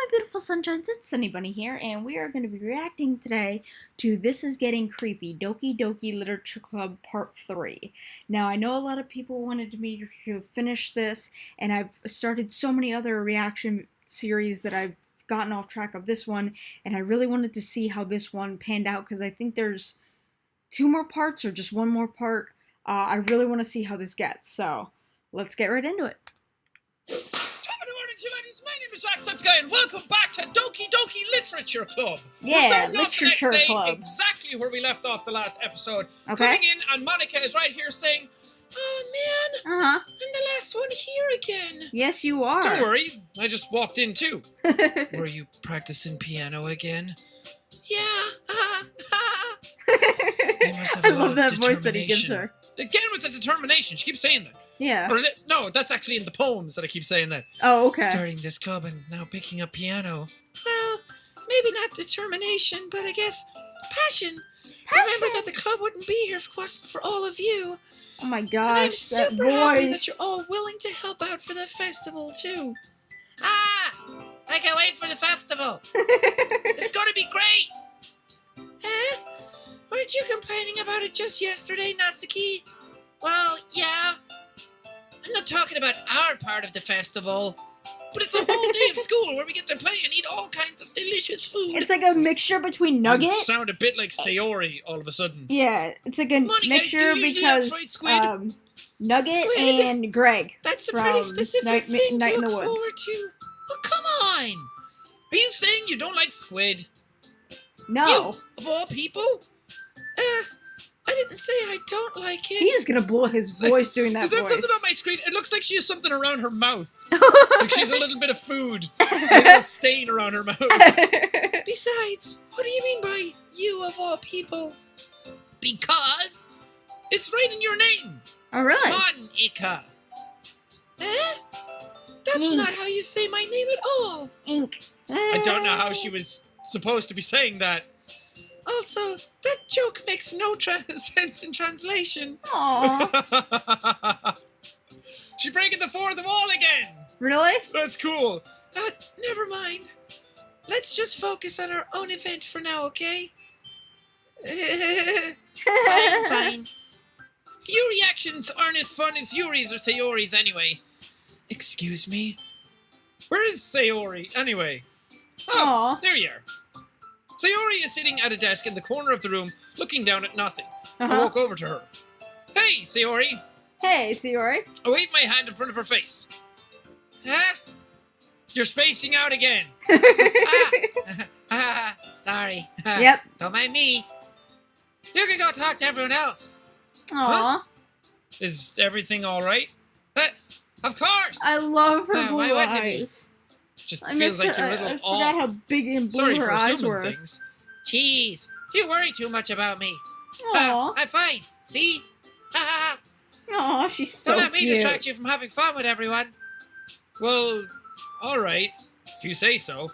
my beautiful sunshines, it's Sunny Bunny here, and we are going to be reacting today to This Is Getting Creepy, Doki Doki Literature Club Part 3. Now, I know a lot of people wanted me to finish this, and I've started so many other reaction series that I've gotten off track of this one, and I really wanted to see how this one panned out, because I think there's 2 more parts, or just 1 more part. I really want to see how this gets, so let's get right into it. My name is Jacksepticeye, and welcome back to Doki Doki Literature Club. Yeah, We're starting off the next day exactly where we left off the last episode. Okay. Coming in, and Monica is right here saying, "Oh man, I'm the last one here again." Yes, you are. Don't worry, I just walked in too. Were you practicing piano again? Yeah. You must have I a lot love of that voice that he gives determination. her. Again with the determination, she keeps saying that. Yeah. Or, no, that's actually in the poems that I keep saying that. Oh, okay. Starting this club and now picking up piano. Well, maybe not determination, but I guess passion. Remember that the club wouldn't be here if it wasn't for all of you. Oh my And I'm gosh, that super voice. happy that you're all willing to help out for the festival, too. Ah! I can't wait for the festival. It's going to be great. Huh? Weren't you complaining about it just yesterday, Natsuki? Well, yeah. I'm not talking about our part of the festival, but it's a whole day of school where we get to play and eat all kinds of delicious food. It's like a mixture between Nugget. You sound a bit like Sayori all of a sudden. Yeah, it's like a Monica, mixture because Nugget Squid? and Greg. That's a pretty specific thing Night to in the look Woods. forward to. Oh, come on! Are you saying you don't like squid? No. You, of all people? I didn't say I don't like it. He's gonna blow his voice doing that voice. Is that something on my screen? It looks like she has something around her mouth. Like she's a little bit of food. A little stain around her mouth. Besides, what do you mean by you of all people? Because it's right in your name. Oh, really? Monica. Eh? That's Ink. not how you say my name at all. Ink. I don't know how she was supposed to be saying that. Also, that joke makes no sense in translation. Aww. She breaking the fourth wall again. Really? That's cool. Never mind. Let's just focus on our own event for now, okay? Fine. Your reactions aren't as fun as Yuri's or Sayori's anyway. Excuse me? Where is Sayori, anyway? Oh, Aww. there you are. Sayori is sitting at a desk in the corner of the room, looking down at nothing. I walk over to her. Hey, Sayori. Hey, Sayori. I wave my hand in front of her face. Huh? You're spacing out again. Sorry. Yep. Don't mind me. You can go talk to everyone else. Aww. Huh? Is everything all right? Of course. I love her blue why wouldn't it be? eyes. Just feels like you're a little I off. forgot how big and blue Sorry her for eyes assuming were. things. Jeez, you worry too much about me. Aww. I'm fine. See? Aw, she's so Don't let me cute. distract you from having fun with everyone. Well, alright, if you say so.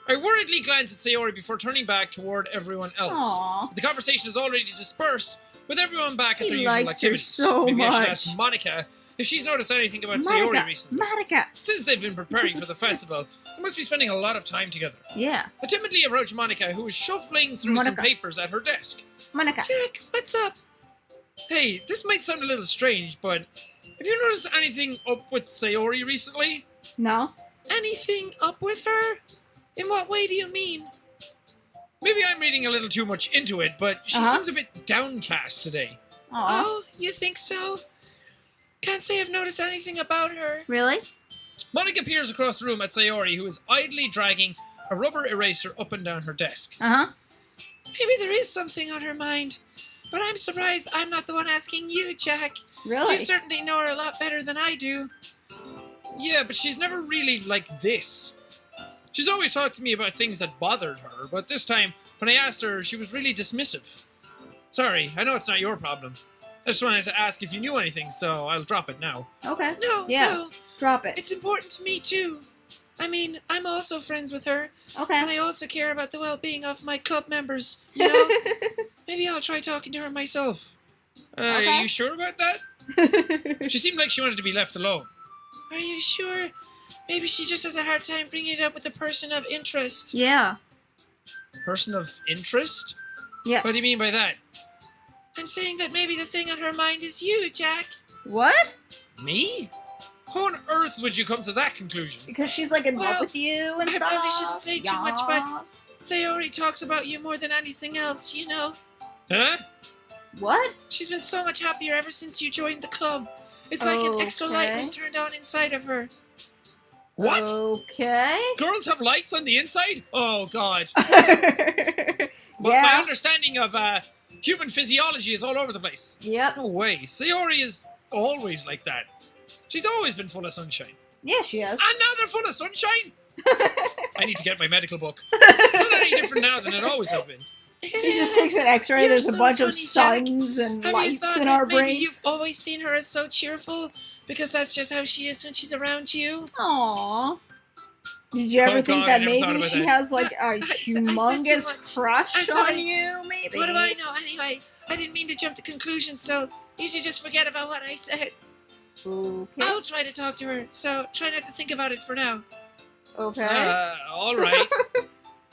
I worriedly glance at Sayori before turning back toward everyone else. Aww. The conversation is already dispersed, with everyone back at their He usual likes her activities. so Maybe I should much. ask Monica if she's noticed anything about Sayori recently. Monica. Since they've been preparing for the festival, they must be spending a lot of time together. Yeah. I timidly approach Monica, who is shuffling through some Monica. papers at her desk. Monica. Jack, what's up? Hey, this might sound a little strange, but have you noticed anything up with Sayori recently? No. Anything up with her? In what way do you mean? Maybe I'm reading a little too much into it, but she seems a bit downcast today. Aww. Oh, you think so? Can't say I've noticed anything about her. Really? Monica peers across the room at Sayori, who is idly dragging a rubber eraser up and down her desk. Maybe there is something on her mind, but I'm surprised I'm not the one asking you, Jack. Really? You certainly know her a lot better than I do. Yeah, but she's never really like this. She's always talked to me about things that bothered her, but this time, when I asked her, she was really dismissive. Sorry, I know it's not your problem. I just wanted to ask if you knew anything, so I'll drop it now. Okay. No, Yeah. no. Drop it. It's important to me, too. I mean, I'm also friends with her, Okay. and I also care about the well-being of my club members, you know? Maybe I'll try talking to her myself. Okay. Are you sure about that? She seemed like she wanted to be left alone. Are you sure? maybe she just has a hard time bringing it up with a person of interest. Yeah. Person of interest? Yeah. What do you mean by that? I'm saying that maybe the thing on her mind is you, Jack. What? Me? How on earth would you come to that conclusion? Because she's like in love Well, with you and I stuff. probably shouldn't say too much, but Yes. Sayori talks about you more than anything else, you know. Huh? What? She's been so much happier ever since you joined the club. It's like an extra light Okay. was turned on inside of her. What? Okay. Girls have lights on the inside? Oh, God. Yeah. But my understanding of human physiology is all over the place. Yep. No way. Sayori is always like that. She's always been full of sunshine. Yeah, she is. And now they're full of sunshine? I need to get my medical book. It's not any different now than it always has been. She just takes an X-ray. You're There's a so bunch funny, of Jack. suns and Have you lights thought in that our maybe brain. you've always seen her as so cheerful? Because that's just how she is when she's around you? Aww. Did you ever Oh, think God, I that never thought maybe about she that. has like a I said too humongous much. crush I'm on sorry. you? Maybe. What do I know? Anyway, I didn't mean to jump to conclusions, so you should just forget about what I said. Okay. I'll try to talk to her, so try not to think about it for now. Okay. All right.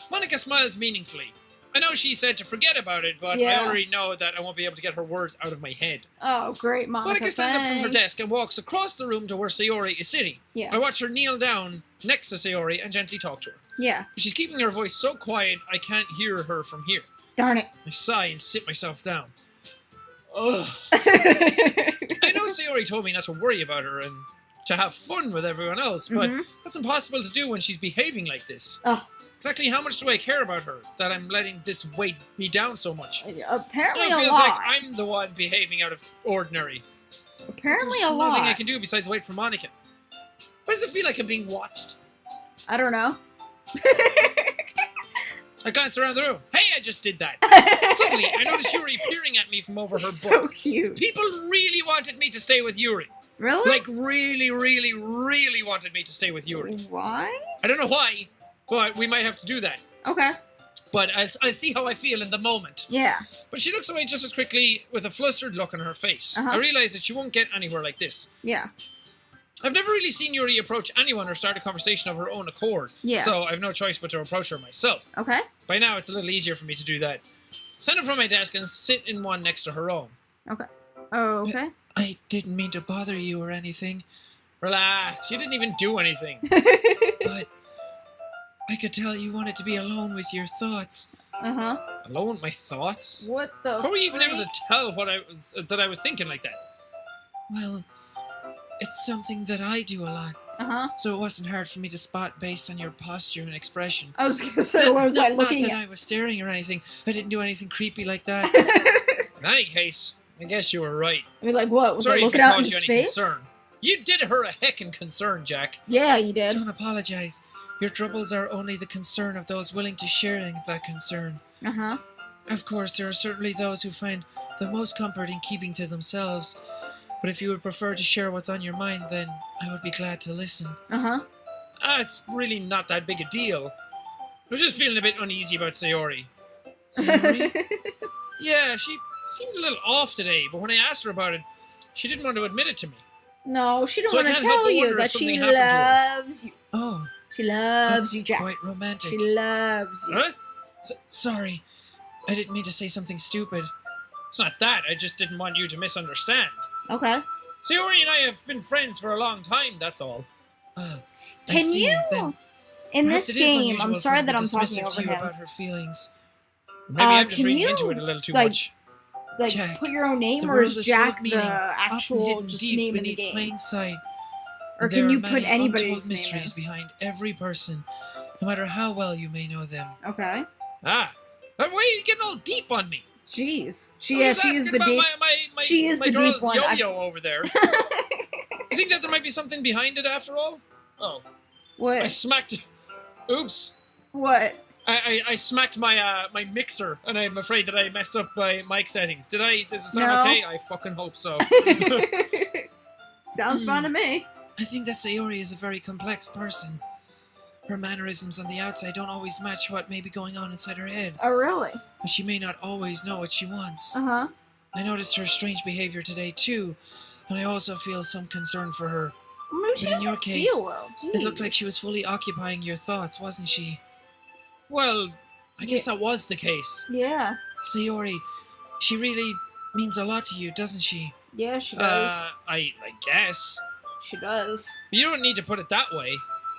Monica smiles meaningfully. I know she said to forget about it, but I Yeah. already know that I won't be able to get her words out of my head. Oh, great, Monica. Monica stands up from her thanks. desk and walks across the room to where Sayori is sitting. Yeah. I watch her kneel down next to Sayori and gently talk to her. Yeah. But she's keeping her voice so quiet I can't hear her from here. Darn it. I sigh and sit myself down. Ugh. I know Sayori told me not to worry about her and to have fun with everyone else, but that's impossible to do when she's behaving like this. Oh. Exactly how much do I care about her that I'm letting this weight me down so much? Apparently It a feels lot. like I'm the one behaving out of ordinary. Apparently There's a nothing I lot. can do besides wait for Monica. Why does it feel like I'm being watched? I don't know. I glance around the room. Hey, I just did that. Suddenly, I noticed Yuri peering at me from over her So book. cute. People really wanted me to stay with Yuri. Really? Like, really, really, really wanted me to stay with Yuri. Why? I don't know why, but we might have to do that. Okay. But I see how I feel in the moment. Yeah. But she looks away just as quickly with a flustered look on her face. I realize that she won't get anywhere like this. Yeah. I've never really seen Yuri approach anyone or start a conversation of her own accord. Yeah. So I've no choice but to approach her myself. Okay. By now, it's a little easier for me to do that. Stand up from my desk and sit in one next to her own. Okay. Oh, okay. I didn't mean to bother you or anything. Relax, you didn't even do anything. But I could tell you wanted to be alone with your thoughts. Uh-huh. Alone with my thoughts? What the How were you even able freak? to tell what I was thinking like that? Well, it's something that I do a lot, Uh-huh. so it wasn't hard for me to spot based on your posture and expression. I was gonna say, what was I looking Not that at? I was staring or anything. I didn't do anything creepy like that. In any case, I guess you were right. I mean, like, what? Was I Sorry if looking it out caused into you any space? concern. You did her a heckin' concern, Jack. Yeah, you did. Don't apologize. Your troubles are only the concern of those willing to share that concern. Uh-huh. Of course, there are certainly those who find the most comfort in keeping to themselves. But if you would prefer to share what's on your mind, then I would be glad to listen. Uh-huh. It's really not that big a deal. I was just feeling a bit uneasy about Sayori. Sayori? Yeah, she seems a little off today, but when I asked her about it, she didn't want to admit it to me. No, she So I don't want to can't help tell but you wonder if that she something happened to her. loves you. Oh, She loves that's you, Jack. quite romantic. She loves you. Huh? Sorry, I didn't mean to say something stupid. It's not that, I just didn't want you to misunderstand. Okay. Sayori and I have been friends for a long time, that's all. I Can see. you, Then in perhaps this it is game, unusual I'm for sorry me that to I'm be talking dismissive over to you him. about her feelings. Maybe I'm just can reading you, into it a little too like, much. Like, Jack, put your own name, the or world is is full Jack of meaning, the often actual hidden just deep name in the beneath game? plain sight. Or And there can are you many put anybody's untold name mysteries in? behind every person, no matter how well you may know them. Okay. Ah, why are you getting all deep on me? Jeez. I She was is just asking the about deep. my she is my the girl's deep one. yo-yo over there. You think that there might be something behind it after all? Oh, I What? smacked. Oops. What? I smacked my my mixer, and I'm afraid that I messed up my mic settings. Does it sound No. okay? I fucking hope so. Sounds fun to me. I think that Sayori is a very complex person. Her mannerisms on the outside don't always match what may be going on inside her head, Oh, really? but she may not always know what she wants. Uh-huh. I noticed her strange behavior today too, and I also feel some concern for her. I mean, Well, she But in doesn't your case, feel well. it looked Jeez. like she was fully occupying your thoughts, wasn't she? Well, I guess that was the case. Yeah. Sayori, she really means a lot to you, doesn't she? Yeah, she does. I guess. She does. You don't need to put it that way.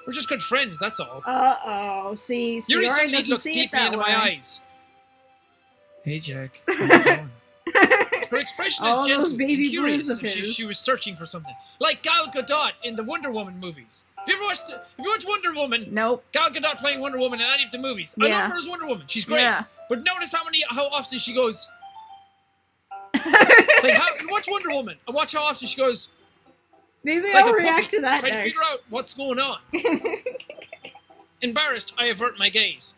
We're just good friends, that's all. Uh-oh. See, Yuri Sayori suddenly doesn't looks see it deeply that into way. my eyes. Hey, Jack. How's it going? Her expression is All gentle those baby and curious, blues of as if his. she was searching for something. Like Gal Gadot in the Wonder Woman movies. Have you ever watched Wonder Woman? Nope. Gal Gadot playing Wonder Woman in any of the movies. I Yeah. love her as Wonder Woman. She's great. Yeah. But notice how often she goes. Watch Wonder Woman and watch how often she goes. Maybe Like I'll a react puppy, to that trying to next. figure out what's going on. Embarrassed, I avert my gaze.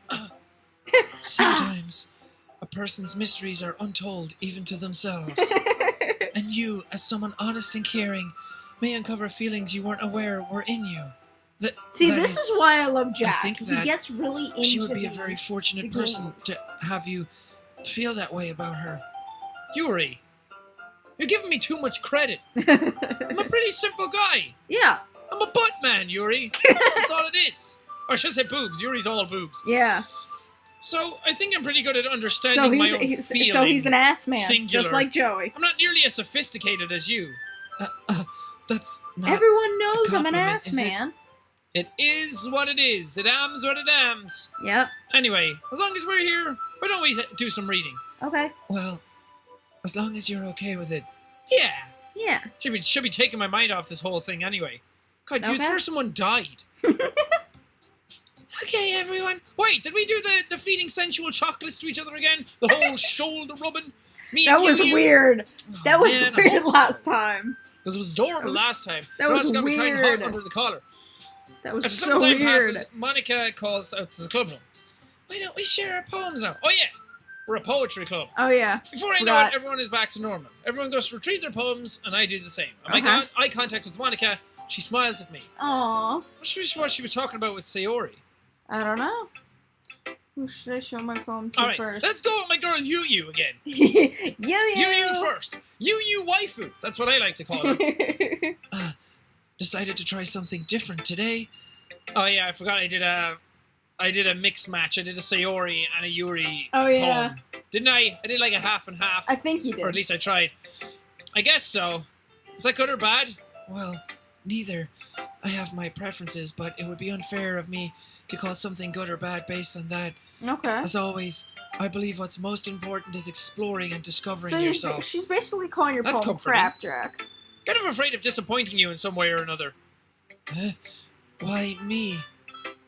Sometimes a person's mysteries are untold even to themselves. And you, as someone honest and caring, may uncover feelings you weren't aware were in you. See, that this is why I love Jack. think He that gets really into she would be a these very fortunate person games. to have you feel that way about her. Yuri, you're giving me too much credit. I'm a pretty simple guy. Yeah. I'm a butt man, Yuri. That's all it is. Or should I say boobs? Yuri's all boobs. Yeah. So I think I'm pretty good at understanding So my own feeling. so he's an ass man, singular. just like Joey. I'm not nearly as sophisticated as you. That's not Everyone knows I'm an compliment, ass is it? man. It is what it is. It ams what it ams. Yep. Anyway, as long as we're here, why don't we do some reading? Okay. Well, as long as you're okay with it. Yeah. Yeah. Should be taking my mind off this whole thing anyway. God, you'd Okay. swear someone died. Okay, everyone. Wait, did we do the feeding sensual chocolates to each other again? The whole shoulder rubbing? Me That and was you? weird. Oh, That was man, I weird hope last so. time. Because it was adorable That was- last time. that It was also got me kind of weird. hot under the collar. That was After so some time weird. passes, Monica calls out to the club room. Why don't we share our poems now? Oh yeah, we're a poetry club. Oh yeah. Before I know Forgot. it, everyone is back to normal. Everyone goes to retrieve their poems, and I do the same. I make Uh-huh. eye contact with Monica. She smiles at me. Aw. What she was talking about with Sayori. I don't know. Who should I show my poem to All right, first? let's go with my girl Yu again. Yu First. Yu waifu. That's what I like to call her. Decided to try something different today. Oh yeah, I forgot I did a mixed match. I did a Sayori and a Yuri Oh, yeah. poem. Didn't I? I did like a half and half. I think you did. Or at least I tried. I guess so. Is that good or bad? Well, neither. I have my preferences, but it would be unfair of me to call something good or bad based on that. Okay. As always, I believe what's most important is exploring and discovering So yourself. she's basically calling your That's poem comforting. crap, Jack. Kind of afraid of disappointing you in some way or another. Huh? Why me?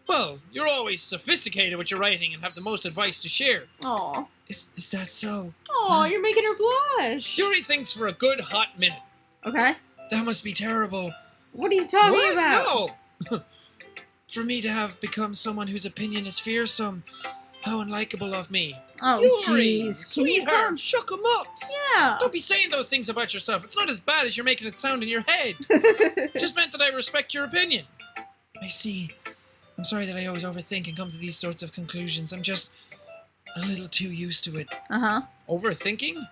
Well, you're always sophisticated with your writing and have the most advice to share. Aw. Is that so? Aw, you're making her blush. Yuri thinks for a good hot minute. Okay. That must be terrible. What are you talking What? about? No! For me to have become someone whose opinion is fearsome. How unlikable of me. Oh, Yuri! jeez. Can you Sweetheart, shook 'em up! Yeah. Don't be saying those things about yourself. It's not as bad as you're making it sound in your head. Just meant that I respect your opinion. I see. I'm sorry that I always overthink and come to these sorts of conclusions. I'm just a little too used to it. Uh-huh. Overthinking?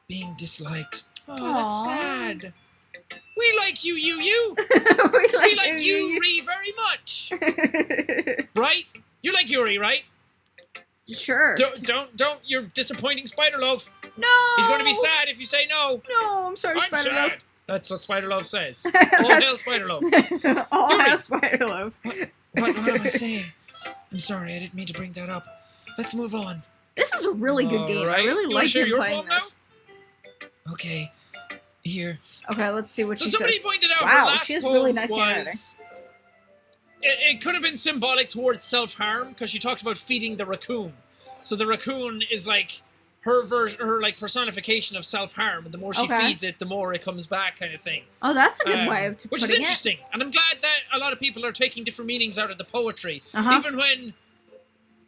Being disliked. Oh, Aw. that's sad. We like you. we We like Yuri very much. Right? You like Yuri, right? Sure. Don't, you're disappointing Spider-Loaf. No! He's going to be sad if you say no. No, I'm sorry, I'm Spider-Loaf. sad. That's what Spider-Loaf says. All hail Spider-Loaf. All Yuri. hail Spider-Loaf. What am I saying? I'm sorry, I didn't mean to bring that up. Let's move on. This is a really good game. Alright. I really You wanna like share him your playing poem now? this. Okay, here. Okay, let's see what So she somebody says. pointed out Wow, her last she has poem really nice handwriting. was... It could have been symbolic towards self-harm, because she talked about feeding the raccoon. So the raccoon is like her version, her like personification of self-harm, and the more she Okay. feeds it, the more it comes back, kind of thing. Oh, that's a good way of Which is putting it. interesting, and I'm glad that a lot of people are taking different meanings out of the poetry, Uh-huh. even when.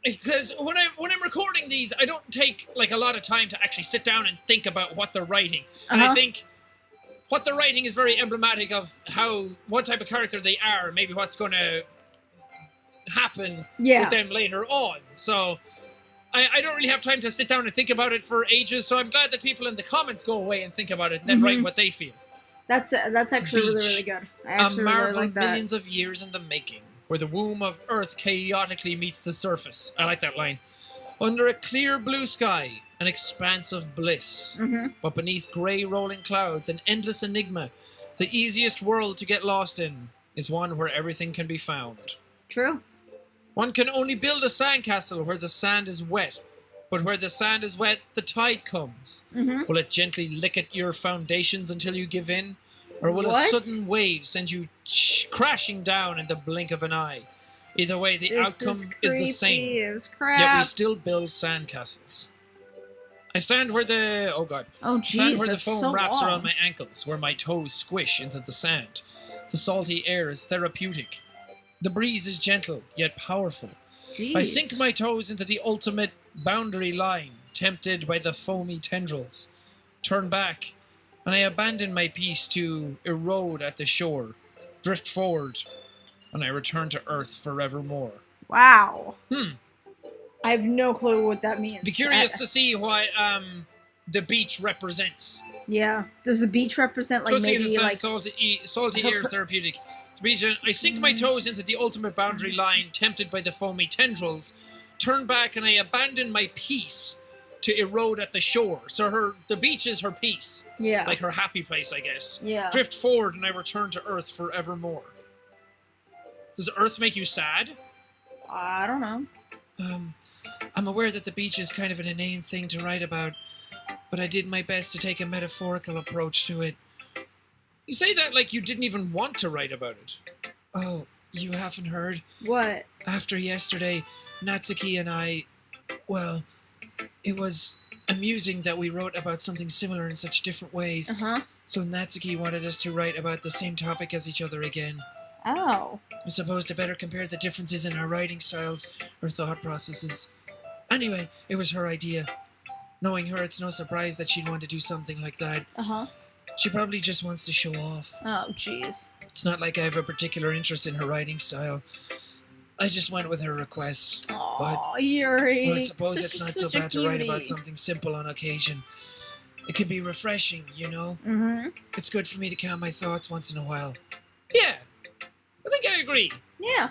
Because when I'm recording these, I don't take like a lot of time to actually sit down and think about what they're writing, and I Uh-huh. think what they're writing is very emblematic of what type of character they are, and maybe what's going to happen Yeah. with them later on. So I don't really have time to sit down and think about it for ages. So I'm glad that people in the comments go away and think about it and then write what they feel. That's actually really, really Beach. good. I A actually really marvel like that. millions of years in the making, where the womb of Earth chaotically meets the surface. I like that line. Under a clear blue sky, an expanse of bliss. But beneath grey rolling clouds, an endless enigma. The easiest world to get lost in is one where everything can be found. True. One can only build a sandcastle where the sand is wet. But where the sand is wet, the tide comes. Will it gently lick at your foundations until you give in? Or will a sudden wave send you crashing down in the blink of an eye? Either way, the outcome is the same. Yet we still build sandcastles. I stand where the... Oh, God. Stand where the foam wraps around my ankles, where my toes squish into the sand. The salty air is therapeutic. The breeze is gentle, yet powerful. Jeez. I sink my toes into the ultimate boundary line, tempted by the foamy tendrils. Turn back, and I abandon my peace to erode at the shore, drift forward, and I return to Earth forevermore. Wow. I have no clue what that means. Be curious to see what the beach represents. Yeah. Does the beach represent like Tootsie maybe in the sun, like salty air is therapeutic. The beach, I sink my toes into the ultimate boundary line, tempted by the foamy tendrils. Turn back and I abandon my peace to erode at the shore. So the beach is her peace. Yeah. Like her happy place, I guess. Yeah. Drift forward and I return to Earth forevermore. Does Earth make you sad? I don't know. I'm aware that the beach is kind of an inane thing to write about, but I did my best to take a metaphorical approach to it. You say that like you didn't even want to write about it. Oh, you haven't heard? What? After yesterday, Natsuki and I... Well, it was amusing that we wrote about something similar in such different ways. So Natsuki wanted us to write about the same topic as each other again. Oh. I suppose to better compare the differences in our writing styles or thought processes. Anyway, it was her idea. Knowing her, it's no surprise that she'd want to do something like that. She probably just wants to show off. Oh, jeez. It's not like I have a particular interest in her writing style. I just went with her request. Aw, Yuri. Well, I suppose it's not so bad to write about something simple on occasion. It can be refreshing, you know? It's good for me to count my thoughts once in a while. Yeah, I think I agree. Yeah.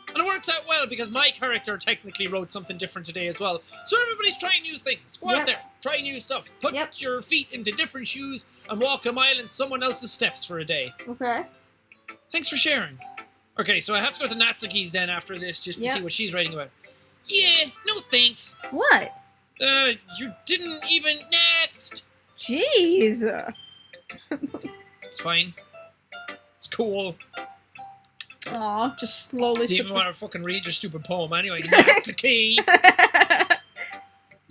And it works out well because my character technically wrote something different today as well. So everybody's trying new things. Go out there, try new stuff. Put your feet into different shoes and walk a mile in someone else's steps for a day. Okay. Thanks for sharing. Okay, so I have to go to Natsuki's then after this just to see what she's writing about. Yeah, no thanks. What? You didn't even... Next! Jeez. It's fine. It's cool. Aw, just slowly... Do you even want to fucking read your stupid poem anyway? Natsuki!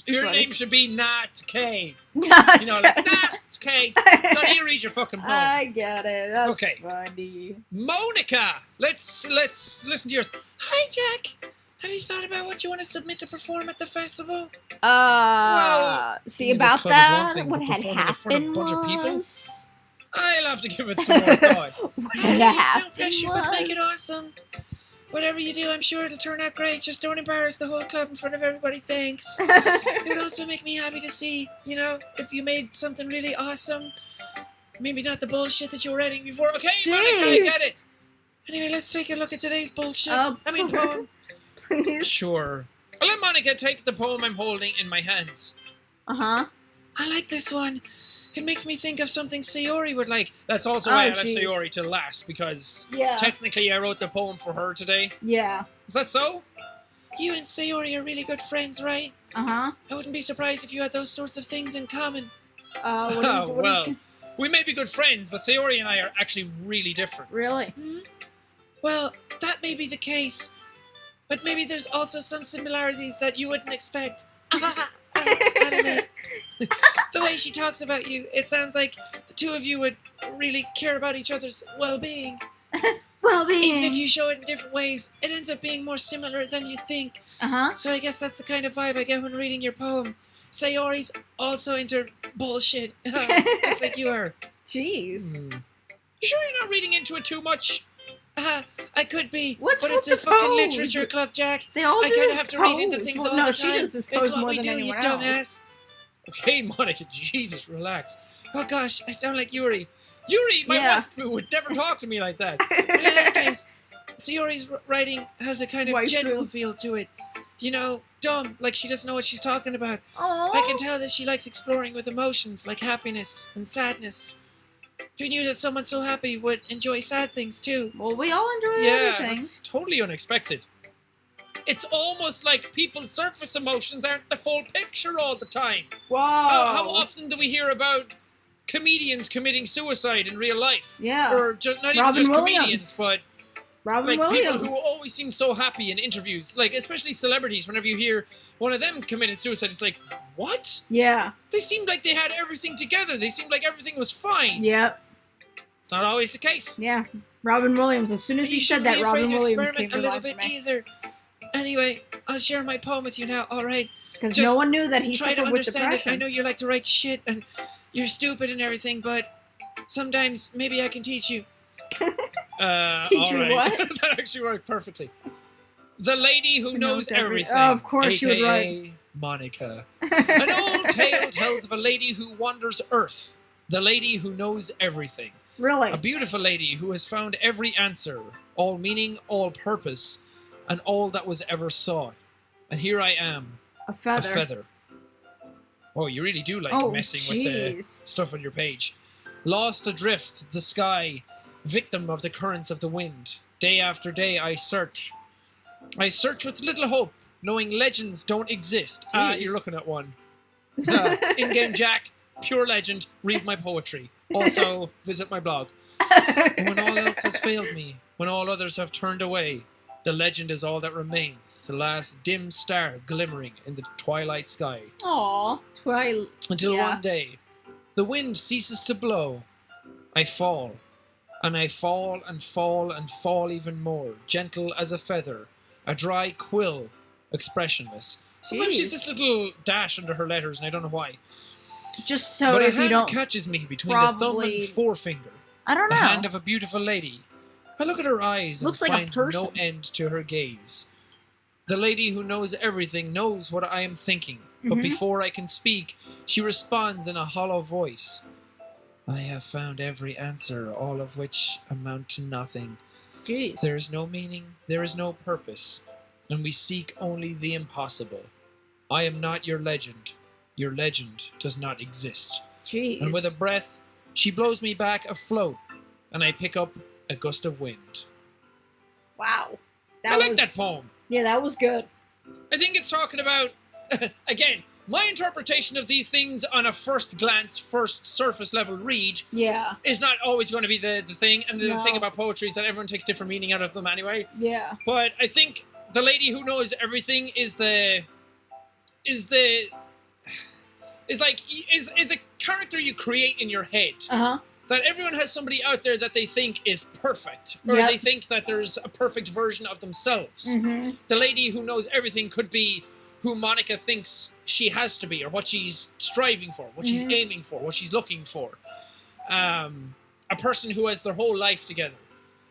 Your name should be Natsuki. You know, like, Natsuki! Don't you read your fucking poem. I get it. That's funny. Monica! Let's listen to yours. Hi, Jack! Have you thought about what you want to submit to perform at the festival? See, about that, what had happened was... I'll have to give it some more thought. What had happened No pressure, but make it awesome. Whatever you do, I'm sure it'll turn out great. Just don't embarrass the whole club in front of everybody, thanks. It would also make me happy to see, you know, if you made something really awesome. Maybe not the bullshit that you were writing before. Okay, Jeez. Monica, I get it. Anyway, let's take a look at today's bullshit. Poem. Please. Sure. I'll let Monica take the poem I'm holding in my hands. I like this one. It makes me think of something Sayori would like. That's also why I left Sayori to last, because technically I wrote the poem for her today. Yeah. Is that so? You and Sayori are really good friends, right? I wouldn't be surprised if you had those sorts of things in common. We may be good friends, but Sayori and I are actually really different. Really? Well, that may be the case. But maybe there's also some similarities that you wouldn't expect. Anime. The way she talks about you, it sounds like the two of you would really care about each other's well-being. Even if you show it in different ways, it ends up being more similar than you think. So I guess that's the kind of vibe I get when reading your poem. Sayori's also into bullshit, just like you are. Jeez. You sure you're not reading into it too much? I could be, but it's a fucking literature club, Jack. They all I kind of have to read into things all the time. It's It's what we do, you dumbass. Okay, Monica, Jesus, relax. Oh gosh, I sound like Yuri. Yuri, my Yeah. waifu, would never talk to me like that. But in any case, Sayori's writing has a kind of Waifu. gentle feel to it. You know, dumb, like she doesn't know what she's talking about. Aww. I can tell that she likes exploring with emotions like happiness and sadness. Who knew that someone so happy would enjoy sad things too? Well, we all enjoy Yeah, everything. that's totally unexpected. It's almost like people's surface emotions aren't the full picture all the time. Wow. How often do we hear about comedians committing suicide in real life? Yeah. Or not even Robin just Williams. comedians, but Robin like Williams. people who always seem so happy in interviews. Like, especially celebrities, whenever you hear one of them committed suicide, it's like, what? Yeah. They seemed like they had everything together. They seemed like everything was fine. Yep. It's not always the case. Yeah. Robin Williams. As soon as he said that, Robin Williams came experiment to a little life bit for me. either. Anyway, I'll share my poem with you now, alright? Because Just no one knew that he Try to suffered with understand it. depression. I know you like to write shit and you're stupid and everything, but sometimes maybe I can teach you. Teach you alright. what? That actually worked perfectly. The lady who knows everything. Oh, of course AKA you would write. Monica. An old tale tells of a lady who wanders Earth. The lady who knows everything. Really? A beautiful lady who has found every answer, all meaning, all purpose, and all that was ever sought. And here I am, A feather. a feather. Oh, you really do like Oh, messing with the jeez. stuff on your page. Lost adrift the sky, victim of the currents of the wind. Day after day I search. I search with little hope, knowing legends don't exist. Jeez. You're looking at one. In-game Jack, pure legend, read my poetry. Also, visit my blog. When all else has failed me, when all others have turned away, the legend is all that remains, the last dim star glimmering in the twilight sky. Aw. Until Yeah. one day, the wind ceases to blow. I fall, and I fall and fall and fall even more, gentle as a feather, a dry quill, expressionless. Sometimes she's Jeez. this little dash under her letters, and I don't know why. Just so But a if you hand don't... catches me between the thumb probably- and forefinger. I don't The know. hand of a beautiful lady. I look at her eyes Looks and like a find person. no end to her gaze. The lady who knows everything knows what I am thinking, but Mhm. before I can speak, she responds in a hollow voice. I have found every answer, all of which amount to nothing. Jeez. There is no meaning, there is no purpose, and we seek only the impossible. I am not your legend. Your legend does not exist. Jeez. And with a breath, she blows me back afloat, and I pick up a gust of wind. Wow. I like that poem. Yeah, that was good. I think it's talking about, again, my interpretation of these things on a first glance, first surface level read Yeah. is not always going to be the thing. And the No. thing about poetry is that everyone takes different meaning out of them anyway. Yeah. But I think the lady who knows everything is a character you create in your head. Uh-huh. That everyone has somebody out there that they think is perfect, or Yep. they think that there's a perfect version of themselves. Mm-hmm. The lady who knows everything could be who Monica thinks she has to be, or what she's striving for, what she's Mhm. aiming for, what she's looking for. A person who has their whole life together,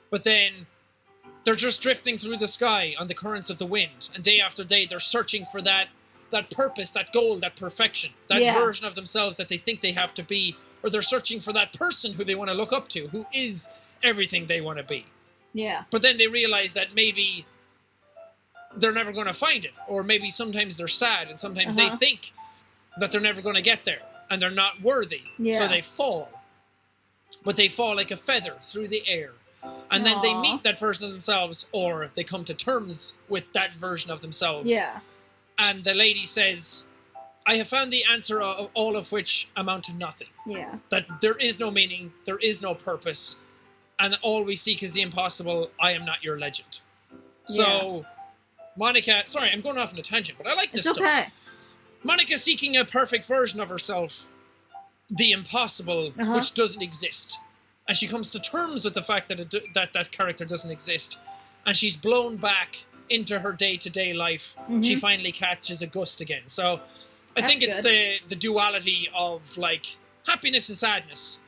but then they're just drifting through the sky on the currents of the wind, and day after day they're searching for that purpose, that goal, that perfection, that Yeah. version of themselves that they think they have to be, or they're searching for that person who they want to look up to, who is everything they want to be. Yeah. But then they realize that maybe they're never going to find it, or maybe sometimes they're sad, and sometimes they Uh-huh. think that they're never going to get there, and they're not worthy, Yeah. so they fall. But they fall like a feather through the air. And then they Aw. meet that version of themselves, or they come to terms with that version of themselves. Yeah. And the lady says, I have found the answer of all of which amount to nothing. Yeah. That there is no meaning, there is no purpose, and all we seek is the impossible. I am not your legend. So, Monica, sorry, I'm going off on a tangent, but I like this It's stuff. okay. Monica's seeking a perfect version of herself, the impossible, Uh-huh. which doesn't exist. And she comes to terms with the fact that that character doesn't exist. And she's blown back into her day-to-day life. She Mhm. finally catches a gust again. So I think That's it's the duality of, like, happiness and sadness.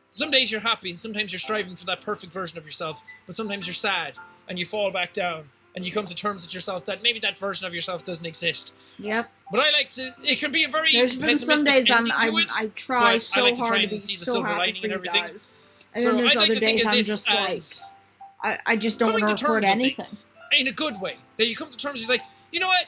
Some days you're happy and sometimes you're striving for that perfect version of yourself, but sometimes you're sad and you fall back down and you come to terms with yourself that maybe that version of yourself doesn't exist. Yep. But I like to. It can be a very There's been some pessimistic days ending to it. I try but so I like to hard try to be and see the so silver happy lining for and you everything. guys. And So then there's I'd like other to think days of I'm this just as like, I just don't coming want to to record terms with anything. things in a good way. That you come to terms. It's like, you know what?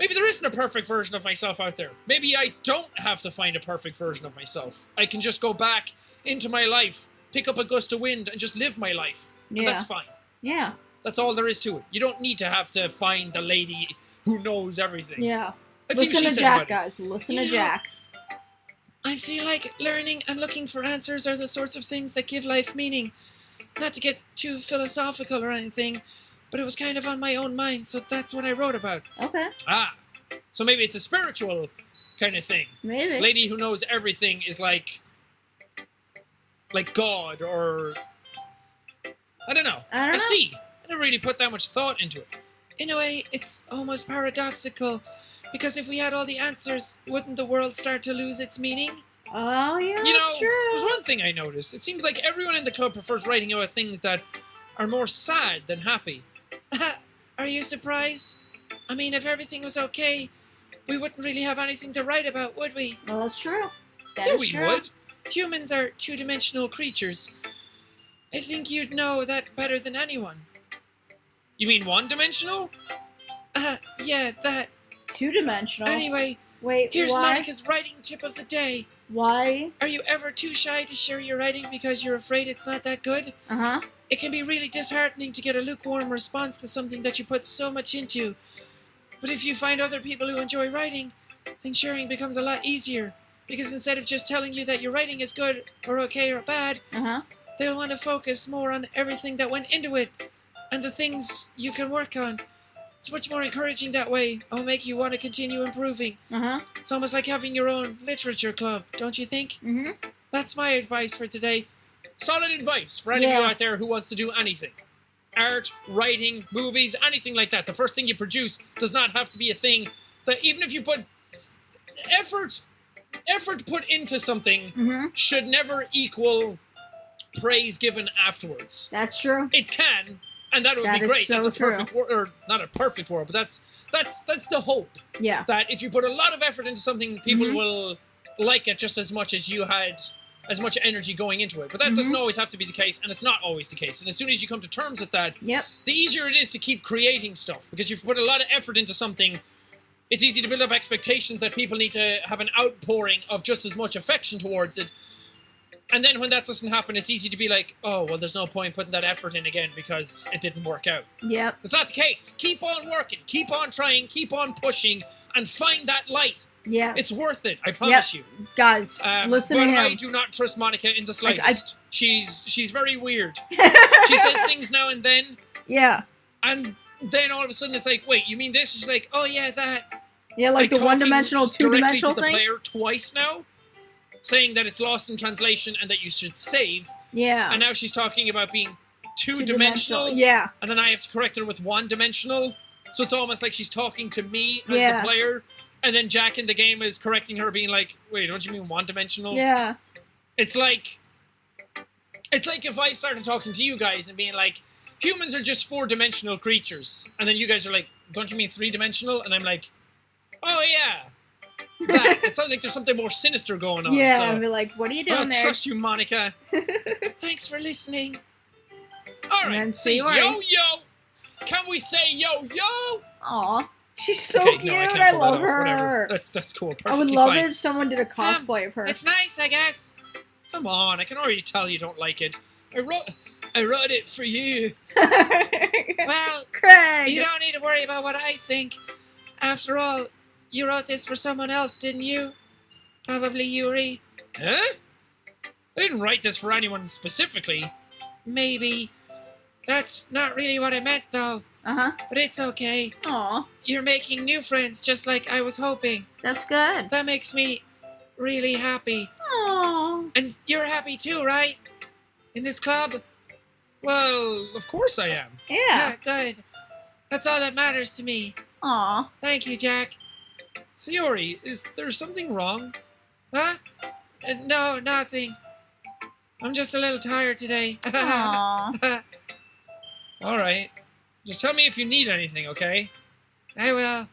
Maybe there isn't a perfect version of myself out there. Maybe I don't have to find a perfect version of myself. I can just go back into my life, pick up a gust of wind, and just live my life. Yeah. And that's fine. Yeah. That's all there is to it. You don't need to have to find the lady who knows everything. Yeah. Let's see what Listen she to says Jack, about it. guys. Listen You to know, Jack. I feel like learning and looking for answers are the sorts of things that give life meaning. Not to get too philosophical or anything, but it was kind of on my own mind, so that's what I wrote about. Okay. Ah, so maybe it's a spiritual kind of thing. Maybe. Lady who knows everything is like God, or I don't know. I don't know. see. I never really put that much thought into it. In a way, it's almost paradoxical, because if we had all the answers, wouldn't the world start to lose its meaning? Oh, yeah, You know, that's true. there's one thing I noticed. It seems like everyone in the club prefers writing about things that are more sad than happy. Are you surprised? I mean, if everything was okay, we wouldn't really have anything to write about, would we? Well, that's true. That Yeah, is we true. would. Humans are two-dimensional creatures. I think you'd know that better than anyone. You mean one-dimensional? Yeah, that. Two-dimensional. Anyway, Wait, here's why? Monica's writing tip of the day. Why? Are you ever too shy to share your writing because you're afraid it's not that good? Uh-huh. It can be really disheartening to get a lukewarm response to something that you put so much into. But if you find other people who enjoy writing, then sharing becomes a lot easier. Because instead of just telling you that your writing is good, or okay, or bad, Uh-huh. they'll want to focus more on everything that went into it, and the things you can work on. It's much more encouraging that way. It'll make you want to continue improving. Uh-huh. It's almost like having your own literature club, don't you think? Mm-hmm. That's my advice for today. Solid advice for any of you Yeah. out there who wants to do anything. Art, writing, movies, anything like that. The first thing you produce does not have to be a thing that, even if you put effort put into something, Mm-hmm. should never equal praise given afterwards. That's true. It can, and that would That be is great. so That's a true. perfect world, or not a perfect world, but that's the hope. Yeah. That if you put a lot of effort into something, people Mhm. will like it just as much as you had as much energy going into it. But that doesn't always have to be the case, and it's not always the case. And as soon as you come to terms with that, Yep. the easier it is to keep creating stuff. Because if you put a lot of effort into something, it's easy to build up expectations that people need to have an outpouring of just as much affection towards it. And then when that doesn't happen, it's easy to be like, oh, well, there's no point putting that effort in again because it didn't work out. Yep. It's not the case. Keep on working, keep on trying, keep on pushing, and find that light. Yeah. It's worth it, I promise you. Guys, listen but to him. I do not trust Monica in the slightest. She's very weird. She says things now and then, Yeah. and then all of a sudden it's like, wait, you mean this? She's like, oh yeah, that. Yeah, like the talking one-dimensional, directly two-dimensional to the thing. player twice now, saying that it's lost in translation and that you should save. Yeah. And now she's talking about being two-dimensional. Yeah. And then I have to correct her with one-dimensional. So it's almost like she's talking to me as Yeah. the player. And then Jack in the game is correcting her, being like, wait, don't you mean one-dimensional? Yeah. It's like if I started talking to you guys and being like, humans are just four-dimensional creatures. And then you guys are like, don't you mean three-dimensional? And I'm like, oh yeah. That. It sounds like there's something more sinister going on. Yeah. So And be like, what are you I doing don't there? trust you, Monica. Thanks for listening. All And then right, see say you yo yo. Can we say yo yo? Aw. She's so Okay, cute. no, I can't I pull love that off. her. Whatever. That's cool. Perfectly I would love fine. it if someone did a cosplay of her. It's nice, I guess. Come on, I can already tell you don't like it. I wrote it for you. Well, Craig. you don't need to worry about what I think. After all, you wrote this for someone else, didn't you? Probably Yuri. Huh? I didn't write this for anyone specifically. Maybe. That's not really what I meant, though. Uh-huh. But it's okay. Aw. You're making new friends just like I was hoping. That's good. That makes me really happy. Aw. And you're happy too, right? In this club? Well, of course I am. Yeah. Yeah, good. That's all that matters to me. Aw. Thank you, Jack. Sayori, is there something wrong? Huh? No, nothing. I'm just a little tired today. Aw. All right. Just tell me if you need anything, okay? I will.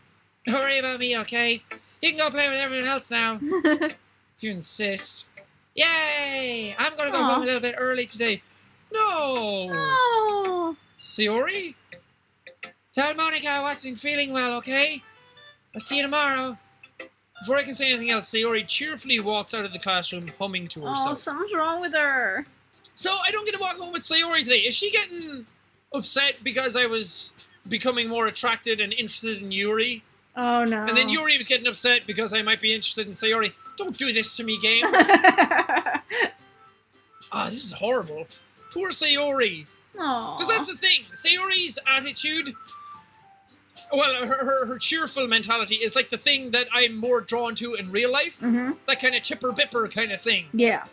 Don't worry about me, okay? You can go play with everyone else now. If you insist. Yay! I'm gonna go home a little bit early today. No! Oh. Sayori? Tell Monica I wasn't feeling well, okay? I'll see you tomorrow. Before I can say anything else, Sayori cheerfully walks out of the classroom, humming to herself. Oh, something's wrong with her. So I don't get to walk home with Sayori today. Is she getting upset because I was becoming more attracted and interested in Yuri? Oh, no. And then Yuri was getting upset because I might be interested in Sayori. Don't do this to me, game. This is horrible. Poor Sayori. Aww. Because that's the thing. Sayori's attitude, well, her cheerful mentality is like the thing that I'm more drawn to in real life. Mm-hmm. That kind of chipper-bipper kind of thing. Yeah.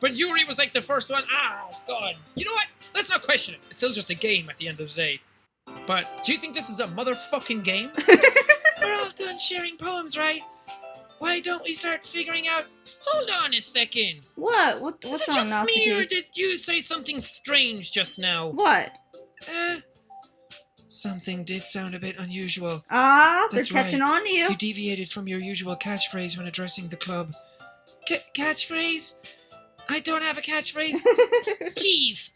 But Yuri was like the first one. Oh, God. You know what? Let's not question it. It's still just a game at the end of the day. But do you think this is a motherfucking game? We're all done sharing poems, right? Why don't we start figuring out... Hold on a second. What? What's Is it on just me, Natsuki? or did you say something strange just now? What? Something did sound a bit unusual. They're That's catching right. on to you. You deviated from your usual catchphrase when addressing the club. Catchphrase? I don't have a catchphrase. Jeez.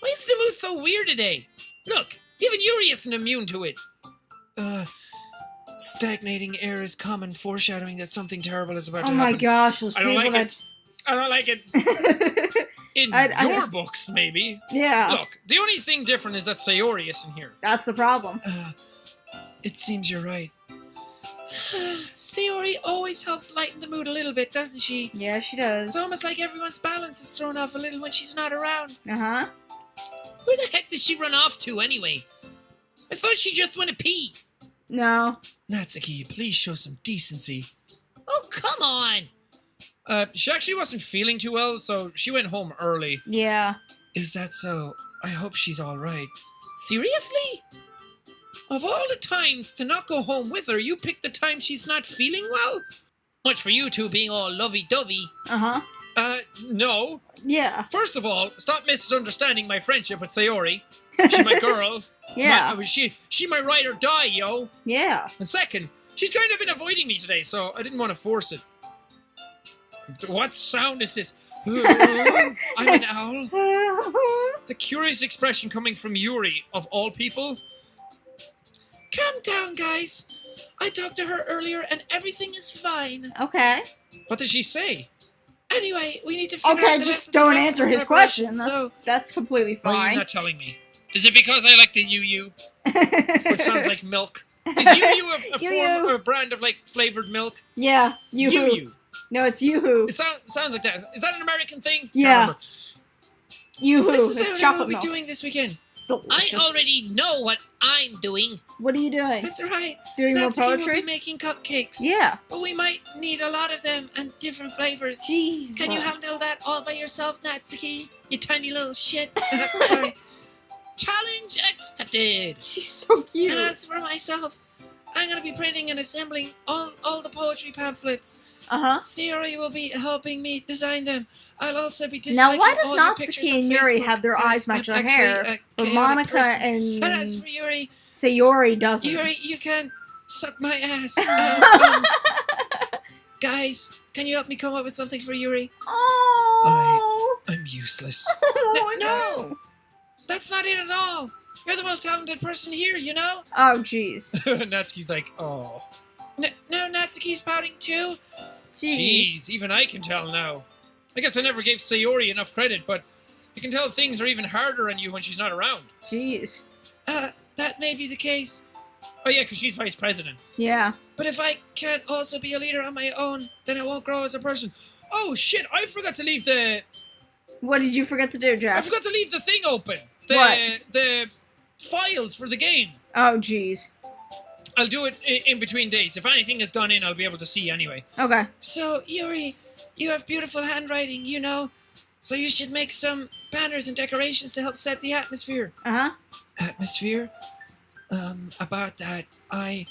Why is the mood so weird today? Look, even Yuri isn't immune to it. Stagnating air is common, foreshadowing that something terrible is about to Oh happen. my gosh, those I don't people like it. I don't like it. In your books, maybe. Yeah. Look, the only thing different is that Sayori isn't here. That's the problem. It seems you're right. Sayori always helps lighten the mood a little bit, doesn't she? Yeah, she does. It's almost like everyone's balance is thrown off a little when she's not around. Uh-huh. Where the heck did she run off to, anyway? I thought she just went to pee. No. Natsuki, please show some decency. Oh, come on! She actually wasn't feeling too well, so she went home early. Yeah. Is that so? I hope she's alright. Seriously? Of all the times to not go home with her, you picked the time she's not feeling well? Much for you two being all lovey-dovey. Uh-huh. No. Yeah. First of all, stop misunderstanding my friendship with Sayori. She's my girl. Yeah. She might ride or die, yo. Yeah. And second, she's kind of been avoiding me today, so I didn't want to force it. What sound is this? I'm an owl. The curious expression coming from Yuri, of all people. Calm down, guys. I talked to her earlier and everything is fine. Okay. What did she say? Anyway, we need to figure Okay, out the just rest of the don't festival answer his question. preparations, That's completely Why are fine. you not telling me? Is it because I like the UU? Which sounds like milk. Is UU a form or a brand of, like, flavored milk? Yeah, Yoo-hoo. UU. No, it's Yoo-hoo. It sounds like that. Is that an American thing? Yeah. Yoo-hoo. This is It's what chocolate we'll be milk. doing this weekend. It's delicious. I already know what I'm doing. What are you doing? That's right. Doing more Natsuki will poetry? be making cupcakes. Yeah. But we might need a lot of them and different flavors. Jeez. Can you handle that all by yourself, Natsuki? You tiny little shit. Sorry. Challenge accepted. She's so cute. And as for myself, I'm going to be printing and assembling all the poetry pamphlets. Uh-huh. Sayori will be helping me design them. I'll also be Now, disliking why does all your pictures Natsuki on and Yuri Facebook, have their as eyes match I'm their actually hair, a but chaotic Monica person. and And as for Yuri, Sayori doesn't? Yuri, you can suck my ass. Guys, can you help me come up with something for Yuri? Oh. I'm useless. Oh, No! That's not it at all. You're the most talented person here, you know? Oh, jeez. Natsuki's like, oh. No, Natsuki's pouting too? Jeez. Jeez, even I can tell now. I guess I never gave Sayori enough credit, but I can tell things are even harder on you when she's not around. Jeez. That may be the case. Oh yeah, because she's vice president. Yeah. But if I can't also be a leader on my own, then I won't grow as a person. Oh shit, I forgot to leave the... What did you forget to do, I Jack? forgot to leave the thing open. What? The files for the game. Oh, jeez. I'll do it in between days. If anything has gone in, I'll be able to see anyway. Okay. So, Yuri, you have beautiful handwriting, you know? So you should make some banners and decorations to help set the atmosphere. Uh-huh. Atmosphere? About that, I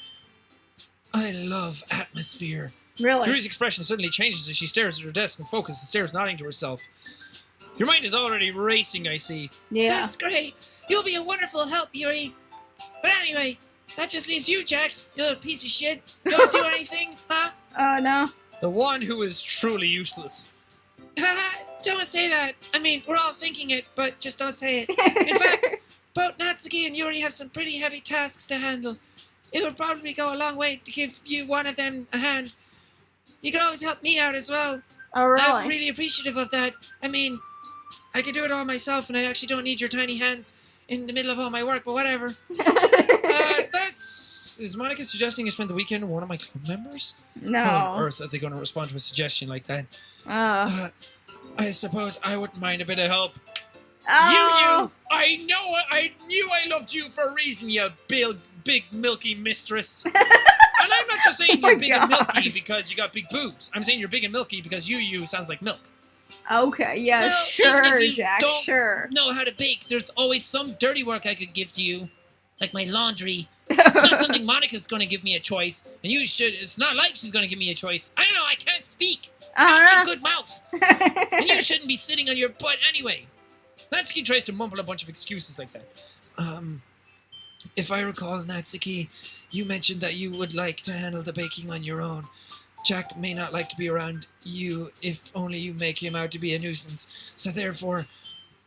love atmosphere. Really? Yuri's expression suddenly changes as she stares at her desk and focuses and stares, nodding to herself. Your mind is already racing, I see. Yeah. That's great. You'll be a wonderful help, Yuri. But anyway, that just leaves you, Jack. You little piece of shit. You don't do anything, huh? No. The one who is truly useless. Don't say that. I mean, we're all thinking it, but just don't say it. In fact, both Natsuki and Yuri have some pretty heavy tasks to handle. It would probably go a long way to give you one of them a hand. You can always help me out as well. Oh, really? I'm really appreciative of that. I mean, I can do it all myself, and I actually don't need your tiny hands in the middle of all my work, but whatever. Is Monica suggesting I spend the weekend with one of my club members? No. How on earth are they going to respond to a suggestion like that? I suppose I wouldn't mind a bit of help. Oh. You! I know it! I knew I loved you for a reason, you big milky mistress. And I'm not just saying you're big and milky because you got big boobs. I'm saying you're big and milky because you sounds like milk. Okay, yeah, Well, sure, even if you Jack, don't sure. know how to bake, there's always some dirty work I could give to you. Like my laundry. It's not something Monica's going to give me a choice. And you should. It's not like she's going to give me a choice. I don't know. I can't speak. Can't make good mouths. And you shouldn't be sitting on your butt anyway. Natsuki tries to mumble a bunch of excuses like that. If I recall, Natsuki, you mentioned that you would like to handle the baking on your own. Jack may not like to be around you if only you make him out to be a nuisance. So therefore,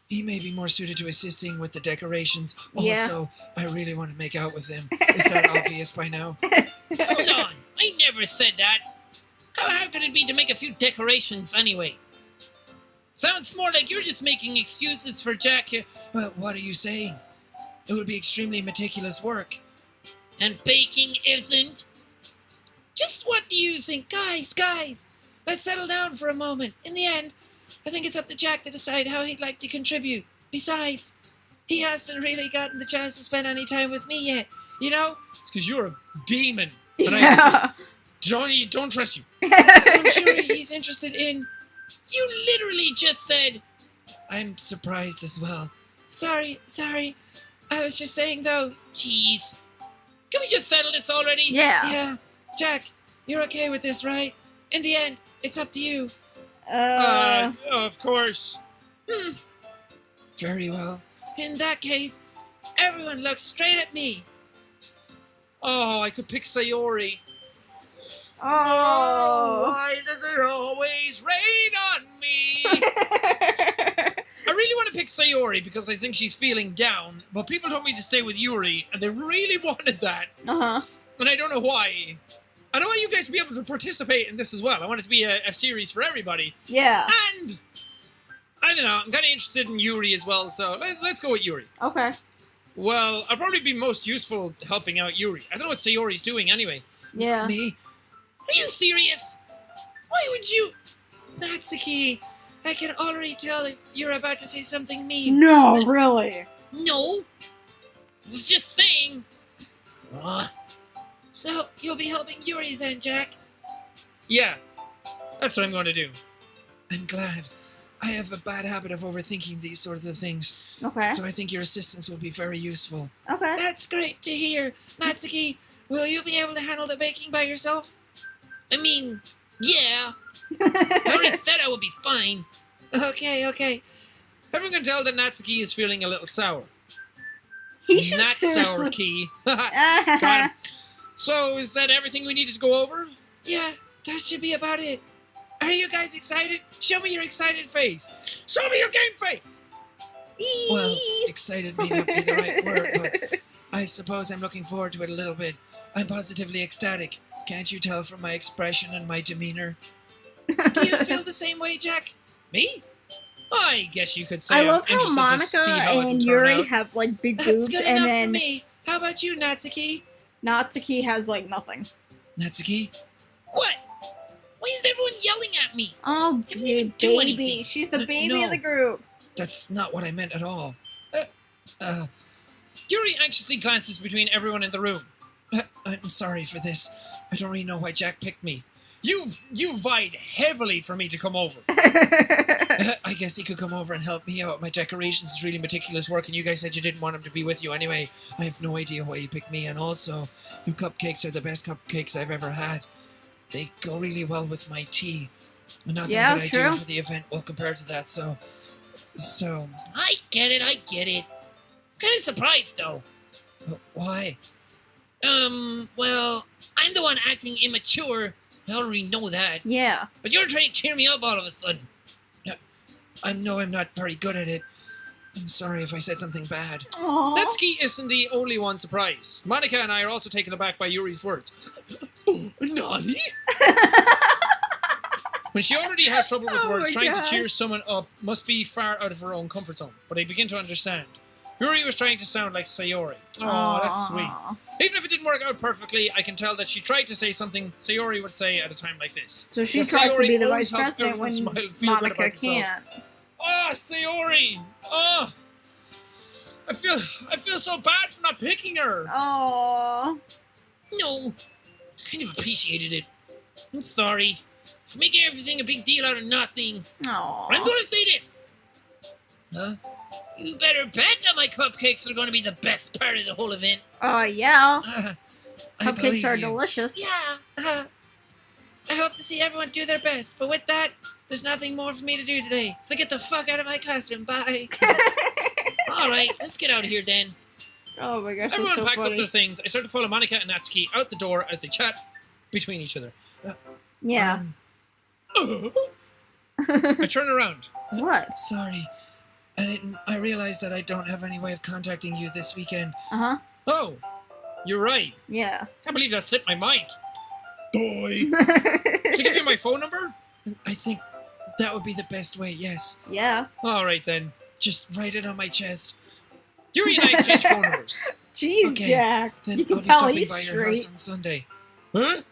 he may be more suited to assisting with the decorations. Yeah. Also, I really want to make out with him. Is that obvious by now? Hold on. I never said that. How could it be to make a few decorations anyway? Sounds more like you're just making excuses for Jack. Well, what are you saying? It would be extremely meticulous work. And baking isn't? Just what do you think? Guys, let's settle down for a moment. In the end, I think it's up to Jack to decide how he'd like to contribute. Besides, he hasn't really gotten the chance to spend any time with me yet. You know? It's because you're a demon. And Yeah. I don't trust you. So I'm sure he's interested in... You literally just said... I'm surprised as well. Sorry. I was just saying, though. Jeez. Can we just settle this already? Yeah. Yeah. Jack, you're okay with this, right? In the end, it's up to you. Of course. Very well. In that case, everyone look straight at me. Oh, I could pick Sayori. Oh. Why does it always rain on me? I really want to pick Sayori because I think she's feeling down, but people told me to stay with Yuri, and they really wanted that. Uh-huh. And I don't know why. I don't want you guys to be able to participate in this as well. I want it to be a series for everybody. Yeah. And, I don't know, I'm kind of interested in Yuri as well, so let's go with Yuri. Okay. Well, I'll probably be most useful helping out Yuri. I don't know what Sayori's doing anyway. Yeah. Me? Are you serious? Why would you... Natsuki, I can already tell if you're about to say something mean. No, really. No. I was just saying. So, you'll be helping Yuri then, Jack? Yeah. That's what I'm going to do. I'm glad. I have a bad habit of overthinking these sorts of things. Okay. So I think your assistance will be very useful. Okay. That's great to hear. Natsuki, will you be able to handle the baking by yourself? I mean, yeah. I already said I would be fine. Okay. Everyone can tell that Natsuki is feeling a little sour. He should Not seriously... sour key. Got it. So, is that everything we needed to go over? Yeah, that should be about it. Are you guys excited? Show me your excited face. Show me your game face. Well, excited may not be the right word, but I suppose I'm looking forward to it a little bit. I'm positively ecstatic. Can't you tell from my expression and my demeanor? Do you feel the same way, Jack? Me? I guess you could say I love I'm how interested to see Monica how it can and turn Yuri out. have like big That's boobs, good and enough then for me. How about you, Natsuki? Natsuki has like nothing. Natsuki? What? Why is everyone yelling at me? Oh, didn't even do baby. anything. She's the baby no. of the group. That's not what I meant at all. Yuri anxiously glances between everyone in the room. I'm sorry for this. I don't really know why Jack picked me. You vied heavily for me to come over. I guess he could come over and help me out. My decorations is really meticulous work, and you guys said you didn't want him to be with you anyway. I have no idea why he picked me, and also, your cupcakes are the best cupcakes I've ever had. They go really well with my tea. Nothing that I do for the event will compare to that, so So... I get it. Kind of surprised, though. Why? Well, I'm the one acting immature. I already know that. Yeah. But you're trying to cheer me up all of a sudden. I know I'm not very good at it. I'm sorry if I said something bad. Aww. Natsuki isn't the only one surprised. Monica and I are also taken aback by Yuri's words. Nani? When she already has trouble with words, trying to cheer someone up must be far out of her own comfort zone. But I begin to understand. Yuri was trying to sound like Sayori. Oh, that's sweet. Even if it didn't work out perfectly, I can tell that she tried to say something Sayori would say at a time like this. So she Because tries to Sayori be the always vice helps president everyone when smile and feel good Monica about themselves. can't. Oh, Sayori! Oh! I feel so bad for not picking her. Aww. No, I kind of appreciated it. I'm sorry for making everything a big deal out of nothing. Aww. I'm gonna say this. Huh? You better bet that my cupcakes are gonna be the best part of the whole event. Yeah. I Cupcakes believe are you. delicious. Yeah. I hope to see everyone do their best, but with that, there's nothing more for me to do today. So get the fuck out of my classroom. Bye. Alright, let's get out of here then. Oh my gosh, Everyone that's so packs funny. up their things. I start to follow Monica and Natsuki out the door as they chat between each other. Yeah. I turn around. What? Sorry. I realized that I don't have any way of contacting you this weekend. Uh-huh. Oh, you're right. Yeah. Can't believe that slipped my mind. Boy. Should I give you my phone number? I think that would be the best way, yes. Yeah. All right then. Just write it on my chest. Yuri and I exchange phone numbers. Jeez, Okay, Jack. Then You can I'll be tell stopping he's by your house straight. on Sunday. Huh?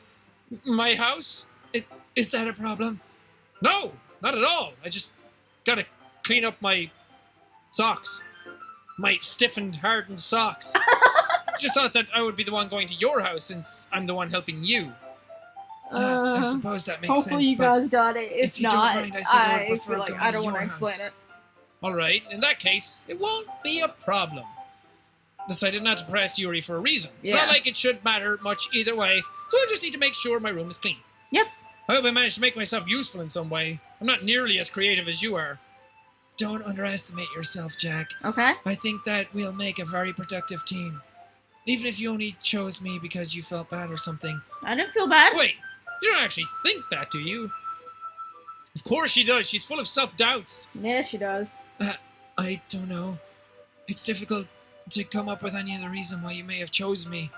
My house? Is that a problem? No, not at all. I just gotta clean up my socks. My stiffened, hardened socks. Just thought that I would be the one going to your house since I'm the one helping you. I suppose that makes Hopefully sense, you but guys got it. If if you don't not, mind, I think I would I prefer feel like going I to don't want your to explain house. it. All right, in that case, it won't be a problem. Decided not to press Yuri for a reason. It's not Yeah. like it should matter much either way, so I just need to make sure my room is clean. Yep. I hope I managed to make myself useful in some way. I'm not nearly as creative as you are. Don't underestimate yourself, Jack. Okay. I think that we'll make a very productive team. Even if you only chose me because you felt bad or something. I didn't feel bad. Wait, you don't actually think that, do you? Of course she does. She's full of self-doubts. Yeah, she does. I don't know. It's difficult to come up with any other reason why you may have chosen me.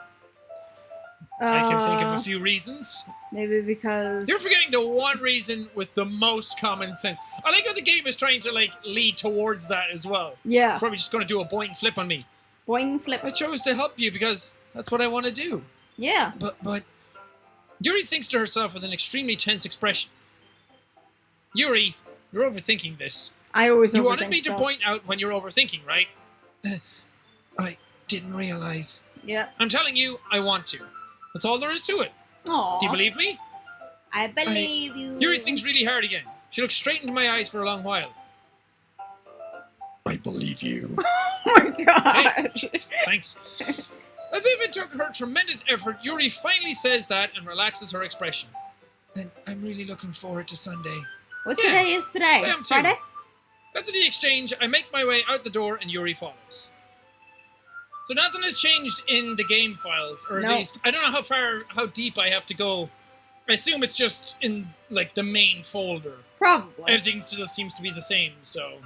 I can think of a few reasons. Maybe because... You're forgetting the one reason with the most common sense. I like how the game is trying to, lead towards that as well. Yeah. It's probably just going to do a boing flip on me. Boing flip. I chose to help you because that's what I want to do. Yeah. But Yuri thinks to herself with an extremely tense expression. Yuri, you're overthinking this. I always You wanted overthink me to stuff. point out when you're overthinking, right? I didn't realize. Yeah. I'm telling you, I want to. That's all there is to it. Aww. Do you believe me? I believe you. Yuri thinks really hard again. She looks straight into my eyes for a long while. I believe you. Oh my gosh. Thanks. As if it took her tremendous effort, Yuri finally says that and relaxes her expression. And I'm really looking forward to Sunday. What Yeah. today is today? I am too. Friday? After the exchange, I make my way out the door and Yuri follows. So nothing has changed in the game files, or at No. least, I don't know how deep I have to go. I assume it's just in, the main folder. Probably. Everything still seems to be the same, so...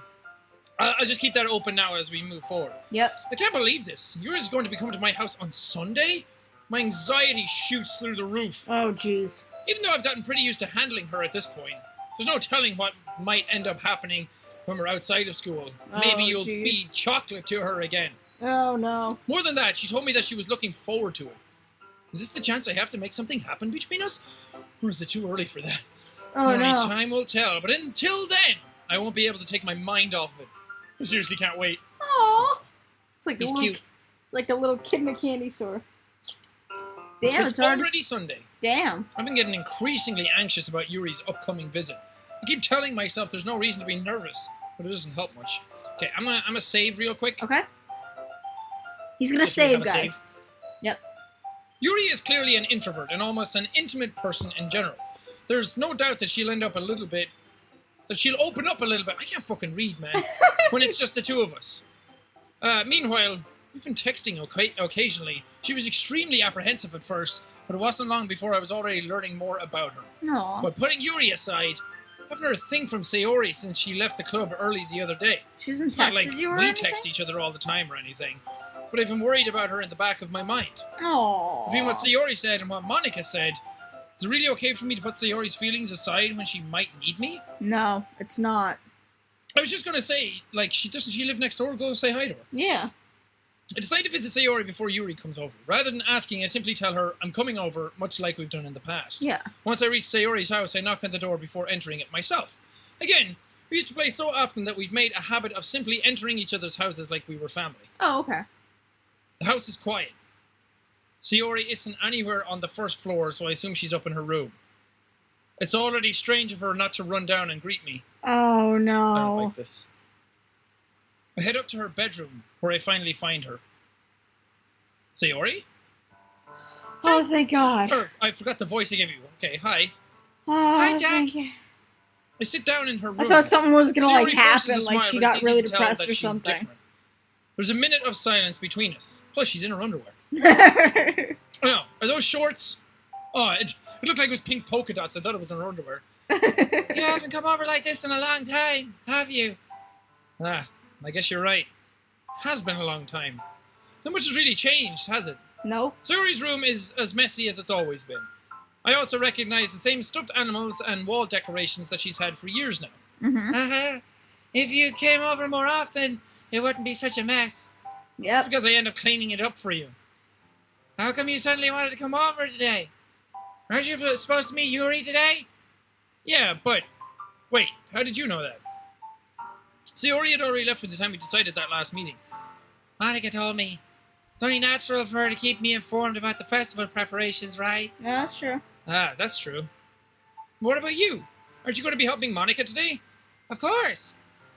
I'll just keep that open now as we move forward. Yep. I can't believe this. Yuri is going to be coming to my house on Sunday? My anxiety shoots through the roof. Oh, jeez. Even though I've gotten pretty used to handling her at this point, there's no telling what might end up happening when we're outside of school. Maybe Oh, you'll geez. feed chocolate to her again. Oh, no. More than that, she told me that she was looking forward to it. Is this the chance I have to make something happen between us? Or is it too early for that? Oh, Only no. time will tell, but until then, I won't be able to take my mind off of it. I seriously can't wait. Aww. It's like He's a little, cute. like a little kid in a candy store. Damn, It's it's hard. already Sunday. Damn. I've been getting increasingly anxious about Yuri's upcoming visit. I keep telling myself there's no reason to be nervous, but it doesn't help much. Okay, I'm gonna save real quick. Okay. He's gonna Just so we save, have a guys. save. Yep. Yuri is clearly an introvert and almost an intimate person in general. There's no doubt that she'll end up a little bit that she'll open up a little bit. I can't fucking read, man. When it's just the two of us. Meanwhile, we've been texting occasionally. She was extremely apprehensive at first, but it wasn't long before I was already learning more about her. Aww. But putting Yuri aside, I haven't heard a thing from Sayori since she left the club early the other day. She hasn't It's not like texted you or we anything? text each other all the time or anything, but I've been worried about her in the back of my mind. Aww. Between what Sayori said and what Monica said, is it really okay for me to put Sayori's feelings aside when she might need me? No, it's not. I was just gonna say, like, doesn't she live next door? Go say hi to her. Yeah. I decided to visit Sayori before Yuri comes over. Rather than asking, I simply tell her I'm coming over, much like we've done in the past. Yeah. Once I reach Sayori's house, I knock on the door before entering it myself. Again, we used to play so often that we've made a habit of simply entering each other's houses like we were family. Oh, okay. The house is quiet. Sayori isn't anywhere on the first floor, so I assume she's up in her room. It's already strange of her not to run down and greet me. Oh, no. I don't like this. I head up to her bedroom, where I finally find her. Sayori? Oh, thank God. I forgot the voice I gave you. Okay, hi. Oh, Hi, Jack. thank you. I sit down in her room. I thought something was gonna Sayori like forces a happen, smile, like she but it's got easy really to tell depressed that or she's something. different. There's a minute of silence between us. Plus, she's in her underwear. Oh, no. Are those shorts? Oh, it looked like it was pink polka dots. I thought it was in her underwear. You haven't come over like this in a long time, have you? Ah, I guess you're right. Has been a long time. Not much has really changed, has it? Nope. Sayori's room is as messy as it's always been. I also recognize the same stuffed animals and wall decorations that she's had for years now. Mm-hmm. If you came over more often, it wouldn't be such a mess. It's Yep. because I end up cleaning it up for you. How come you suddenly wanted to come over today? Aren't you supposed to meet Yuri today? Yeah, but... Wait, how did you know that? Sayori had already left by the time we decided that last meeting. Monica told me. It's only natural for her to keep me informed about the festival preparations, right? Yeah, that's true. Ah, that's true. What about you? Aren't you going to be helping Monica today? Of course.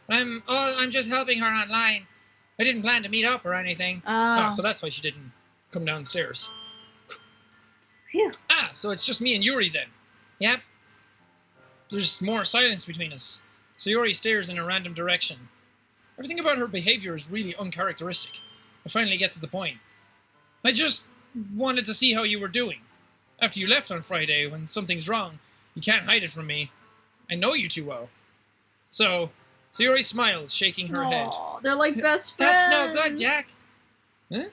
But I'm just helping her online. I didn't plan to meet up or anything. Oh, so that's why she didn't come downstairs. Phew. Ah, so it's just me and Yuri then. Yep. There's more silence between us. Sayori stares in a random direction. Everything about her behavior is really uncharacteristic. I finally get to the point. I just wanted to see how you were doing. After you left on Friday, when something's wrong, you can't hide it from me. I know you too well. So, Sayori smiles, shaking her head. Aw, they're like best friends. That's no good, Jack. Huh?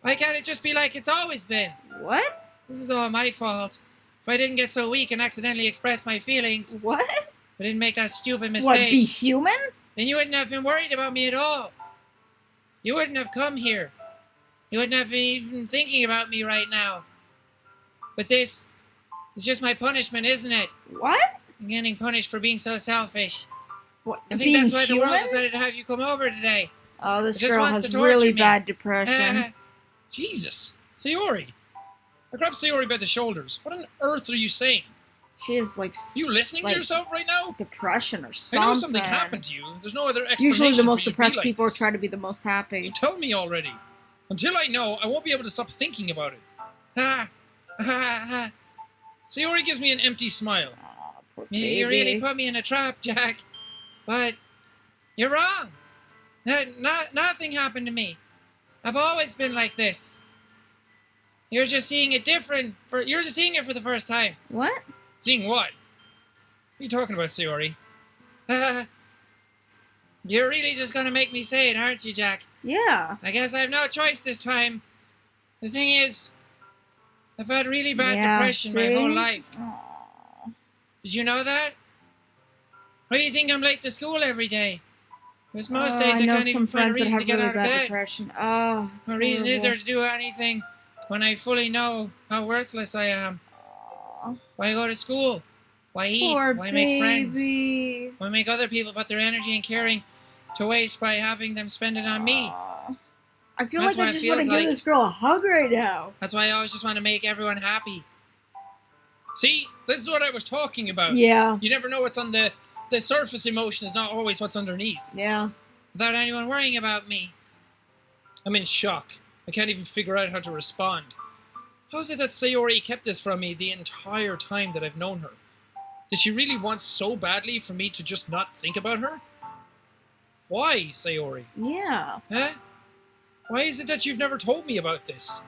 Why can't it just be like it's always been? What? This is all my fault. If I didn't get so weak and accidentally express my feelings, What? if I didn't make that stupid What, mistake, be human? then you wouldn't have been worried about me at all. You wouldn't have come here. You wouldn't have been even thinking about me right now. But this is just my punishment, isn't it? What? I'm getting punished for being so selfish. What? I think being that's why the human? world decided to have you come over today. Oh, this It just girl wants has to torture really me. bad depression. Jesus. Sayori. I grabbed Sayori by the shoulders. What on earth are you saying? She is like You listening like, to yourself right now? depression or I something. know something happened to you. There's no other explanation Usually the most for you to be depressed like people this. try to be the most happy. So tell me already. Until I know, I won't be able to stop thinking about it. Ha! Ha! Ha! Sayori gives me an empty smile. Aw, poor You really baby. put me in a trap, Jack. But you're wrong. Nothing happened to me. I've always been like this. You're just seeing it you're just seeing it for the first time. What? Seeing what? What are you talking about, Sayori? You're really just gonna make me say it, aren't you, Jack? Yeah. I guess I have no choice this time. The thing is, I've had really bad Yeah, depression my whole see? life. Aw. Did you know that? Why do you think I'm late to school every day? Because most days I know can't even some find a friends that reason to have get really out of bad bed. depression. Oh, it's What reason is there horrible. to do anything when I fully know how worthless I am? Aw, Why go to school? Why eat? poor Why baby. make friends? Why make other people put their energy and caring to waste by having them spend it on me? Aw. I feel That's like what I it just feels want to give like. this girl a hug right now. That's why I always just want to make everyone happy. See? This is what I was talking about. Yeah. You never know what's on the surface emotion is not always what's underneath. Yeah. Without anyone worrying about me. I'm in shock. I can't even figure out how to respond. How is it that Sayori kept this from me the entire time that I've known her? Did she really want so badly for me to just not think about her? Why, Sayori? Yeah. Huh? Why is it that you've never told me about this?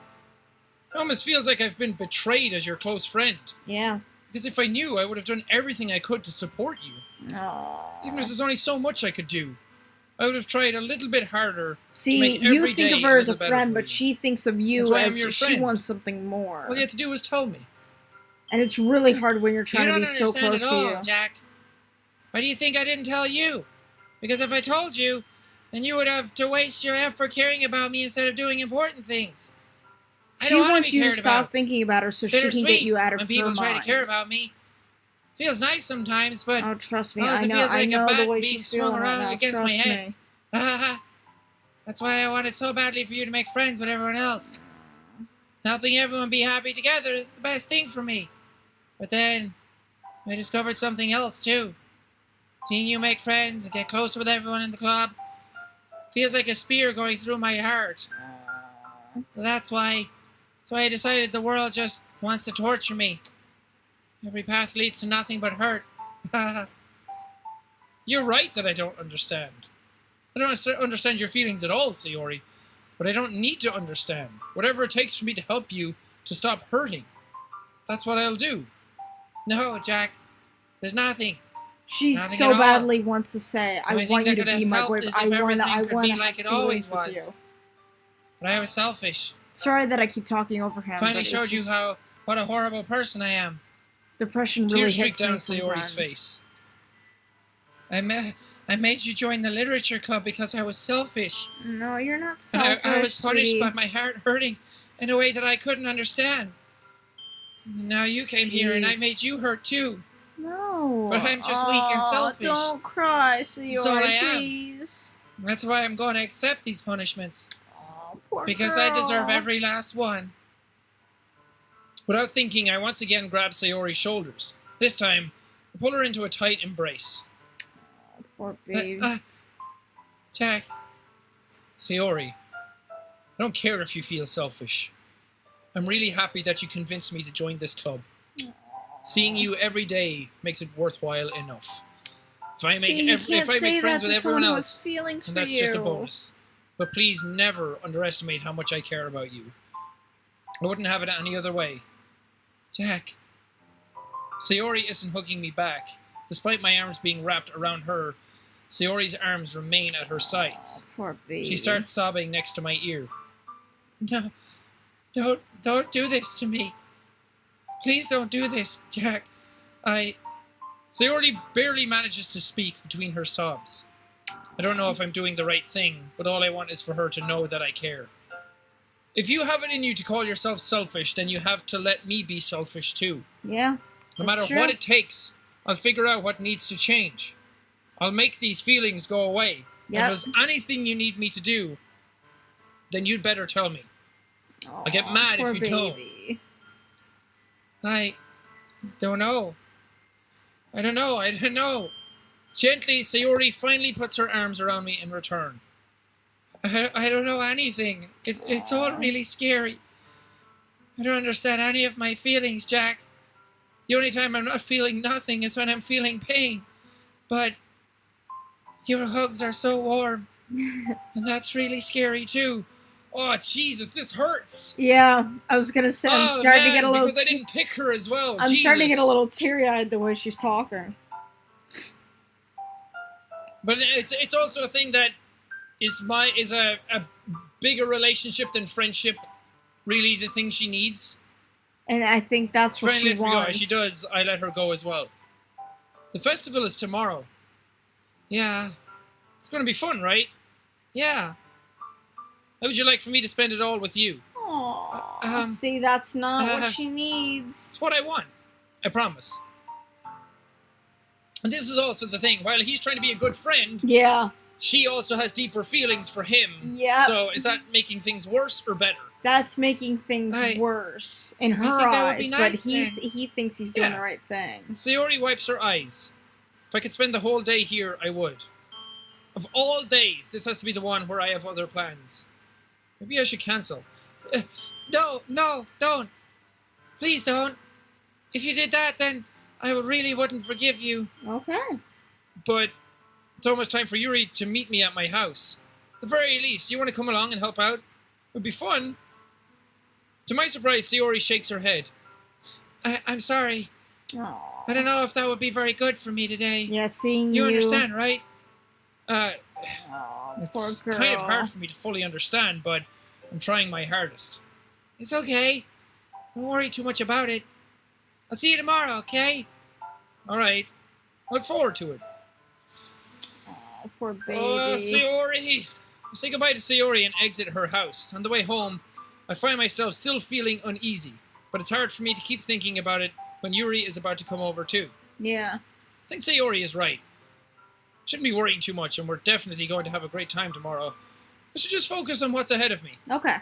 It almost feels like I've been betrayed as your close friend. Yeah. Because if I knew, I would have done everything I could to support you. Aww. Even if there's only so much I could do. I would have tried a little bit harder See, to make you every think day of her as a little better friend, for but you. she thinks of you That's why as I'm your she friend. wants something more. All you have to do is tell me. And it's really hard when you're You trying to don't be so understand close at to all, you. Jack. Why do you think I didn't tell you? Because if I told you, then you would have to waste your effort caring about me instead of doing important things. I She don't want wants to be you to cared stop about. thinking about her so It's she can get bittersweet you out of when her people try mind. to care about me. Feels nice sometimes, but Oh, trust me, well, I it know, feels I like a know the bat way being she's swung feeling right around now. against Trust my head. me. That's why I wanted so badly for you to make friends with everyone else. Helping everyone be happy together is the best thing for me. But then, I discovered something else too. Seeing you make friends and get closer with everyone in the club feels like a spear going through my heart. So that's why I decided the world just wants to torture me. Every path leads to nothing but hurt. You're right that I don't understand. I don't understand your feelings at all, Sayori. But I don't need to understand. Whatever it takes for me to help you to stop hurting. That's what I'll do. No, Jack. There's nothing. She Nothing so at all. badly wants to say, The only I thing want you that to could be have my helped boyfriend. is I if want everything to could be have like it feelings always with was. you. But I was selfish. Sorry that I keep talking over him. Finally but it's showed you just- what a horrible person I am. depression really Tears hits streaked down me Sayori's sometimes. face. I made you join the literature club because I was selfish. No, you're not And selfish, I was punished sweetie. by my heart hurting in a way that I couldn't understand. And now you came here and I Jeez. made you hurt too. No. But I'm just weak and selfish. Don't cry, Sayori, That's all I am. please. That's why I'm going to accept these punishments. Oh, poor Because girl. I deserve every last one. Without thinking, I once again grabbed Sayori's shoulders. This time, I pull her into a tight embrace. Poor baby. Jack, Sayori, I don't care if you feel selfish. I'm really happy that you convinced me to join this club. Seeing you every day makes it worthwhile enough. If I make See, you if can't I say make friends that with to everyone someone who has else, feelings then for that's just a you. bonus. But please never underestimate how much I care about you. I wouldn't have it any other way. Jack, Sayori isn't hugging me back. Despite my arms being wrapped around her, Sayori's arms remain at her sides. Poor baby. She starts sobbing next to my ear. no, don't do this to me. Please don't do this, Jack. Sayori barely manages to speak between her sobs. I don't know if I'm doing the right thing, but all I want is for her to know that I care. If you have it in you to call yourself selfish, then you have to let me be selfish too. Yeah. No that's matter true. what it takes, I'll figure out what needs to change. I'll make these feelings go away. Yep. If there's anything you need me to do, then you'd better tell me. Aw, I'll get mad if poor you don't. baby. I don't know. I don't know. Gently, Sayori finally puts her arms around me in return. I don't know anything. It's all really scary. I don't understand any of my feelings, Jack. The only time I'm not feeling nothing is when I'm feeling pain. But your hugs are so warm. And that's really scary too. Oh, Jesus, this hurts. Yeah, I was gonna say, I'm Oh, starting man, to get a little. because I didn't pick her as well. I'm Jesus. starting to get a little teary-eyed the way she's talking. But it's also a thing that is a bigger relationship than friendship. Really, the thing she needs. And I think that's what Friend she lets me go. If wants. she does, I let her go as well. The festival is tomorrow. Yeah. It's going to be fun, right? Yeah. How would you like for me to spend it all with you? Aww. See, that's not what she needs. It's what I want. I promise. And this is also the thing. While he's trying to be a good friend, Yeah, she also has deeper feelings for him. Yep. So is that making things worse or better? that's making things I- worse in her I think that would eyes. be nice, but then. he thinks he's doing Yeah. the right thing. Sayori wipes her eyes. If I could spend the whole day here, I would. Of all days, this has to be the one where I have other plans. Maybe I should cancel. No, don't. Please don't. If you did that, then I really wouldn't forgive you. Okay. But it's almost time for Yuri to meet me at my house. At the very least, you want to come along and help out? It would be fun. To my surprise, Sayori shakes her head. I'm sorry. Aww. I don't know if that would be very good for me today. Yeah, seeing You understand, right? Aw, It's poor girl. kind of hard for me to fully understand, but I'm trying my hardest. It's okay. Don't worry too much about it. I'll see you tomorrow, okay? Alright. I look forward to it. Aw, poor baby. Oh, Sayori! I say goodbye to Sayori and exit her house. On the way home, I find myself still feeling uneasy, but it's hard for me to keep thinking about it when Yuri is about to come over too. Yeah. I think Sayori is right. Shouldn't be worrying too much, and we're definitely going to have a great time tomorrow. I should just focus on what's ahead of me. Okay.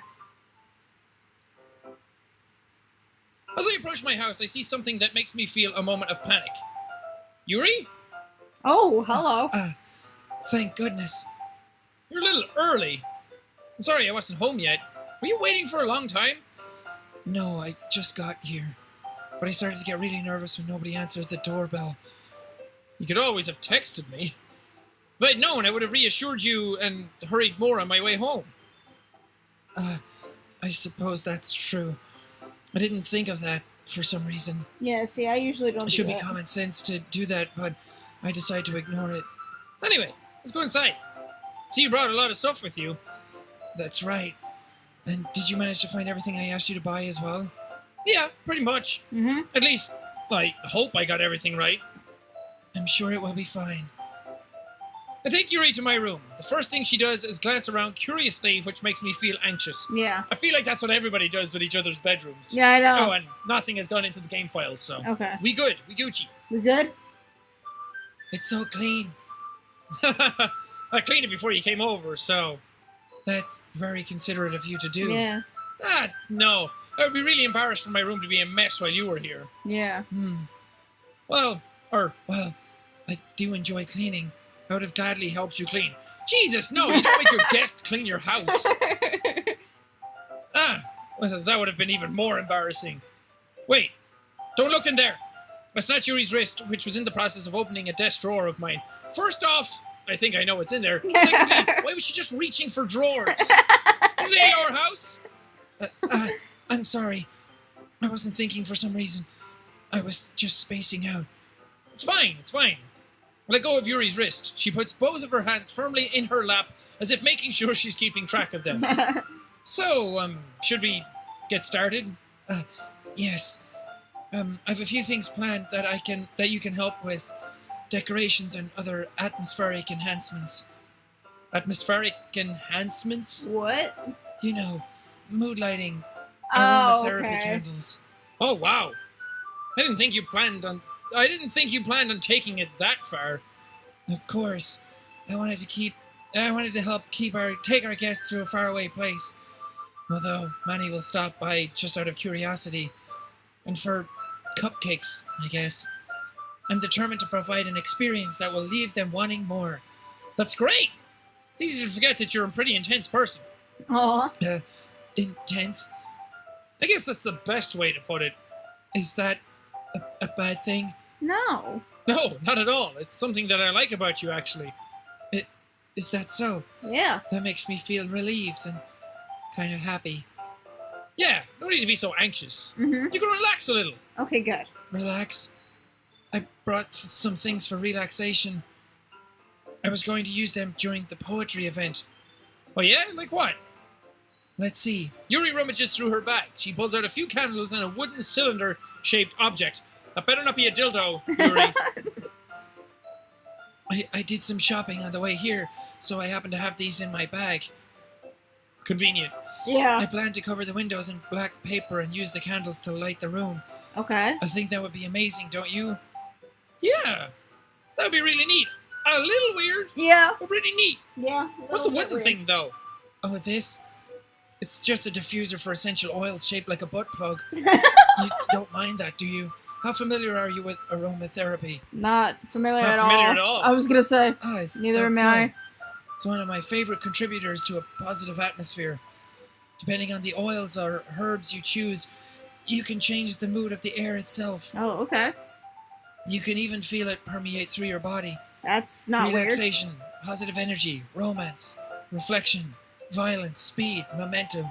As I approach my house, I see something that makes me feel a moment of panic. Yuri? Oh, hello. Thank goodness. You're a little early. I'm sorry I wasn't home yet. Were you waiting for a long time? No, I just got here. But I started to get really nervous when nobody answered the doorbell. You could always have texted me. If I'd known, I would have reassured you and hurried more on my way home. I suppose that's true. I didn't think of that for some reason. Yeah, see, I usually don't It should do be that. common sense to do that, but I decided to ignore it. Anyway, let's go inside. See, you brought a lot of stuff with you. That's right. And did you manage to find everything I asked you to buy as well? Yeah, pretty much. Mm-hmm. At least, I hope I got everything right. I'm sure it will be fine. I take Yuri to my room. The first thing she does is glance around curiously, which makes me feel anxious. Yeah. I feel like that's what everybody does with each other's bedrooms. Yeah, I know. Oh, and nothing has gone into the game files, so... Okay. We good. We Gucci. We good? It's so clean. I cleaned it before you came over, so... That's very considerate of you to do. Yeah. No. I would be really embarrassed for my room to be a mess while you were here. Yeah. Well, Well, I do enjoy cleaning. I would have gladly helped you clean. Jesus, no, you don't make your guests clean your house. Well, that would have been even more embarrassing. Wait, don't look in there. I snatched Yuri's wrist, which was in the process of opening a desk drawer of mine. First off, I think I know what's in there. Secondly, why was she just reaching for drawers? Is it your house? I'm sorry. I wasn't thinking for some reason. I was just spacing out. It's fine, it's fine. I let go of Yuri's wrist. She puts both of her hands firmly in her lap, as if making sure she's keeping track of them. So, should we get started? Yes. I have a few things planned that you can help with. Decorations and other atmospheric enhancements. Atmospheric enhancements? What? You know, mood lighting, Oh, aromatherapy okay. candles. Oh, wow. I didn't think you planned on taking it that far. Of course. I wanted to help take our guests to a faraway place. Although many will stop by just out of curiosity. And for cupcakes, I guess. I'm determined to provide an experience that will leave them wanting more. That's great. It's easy to forget that you're a pretty intense person. Aw. Intense? I guess that's the best way to put it. Is that a bad thing? No. No, not at all. It's something that I like about you, actually. Is that so? Yeah. That makes me feel relieved and kind of happy. Yeah, no need to be so anxious. Mm-hmm. You can relax a little. Okay, good. Relax. I brought some things for relaxation. I was going to use them during the poetry event. Oh yeah? Like what? Let's see. Yuri rummages through her bag. She pulls out a few candles and a wooden cylinder-shaped object. That better not be a dildo, Yuri. I did some shopping on the way here, so I happen to have these in my bag. Convenient. I Yeah. plan to cover the windows in black paper and use the candles to light the room. Okay. I think that would be amazing, don't you? Yeah, that would be really neat. A little weird, Yeah. but really neat. Yeah. What's the wooden thing, though? Oh, this? It's just a diffuser for essential oils shaped like a butt plug. You don't mind that, do you? How familiar are you with aromatherapy? Not familiar Not at familiar all. at all. I was gonna say. Ah, Neither am that's I. It's one of my favorite contributors to a positive atmosphere. Depending on the oils or herbs you choose, you can change the mood of the air itself. Oh, okay. You can even feel it permeate through your body. That's not Relaxation, positive energy, romance, reflection, violence, speed, momentum.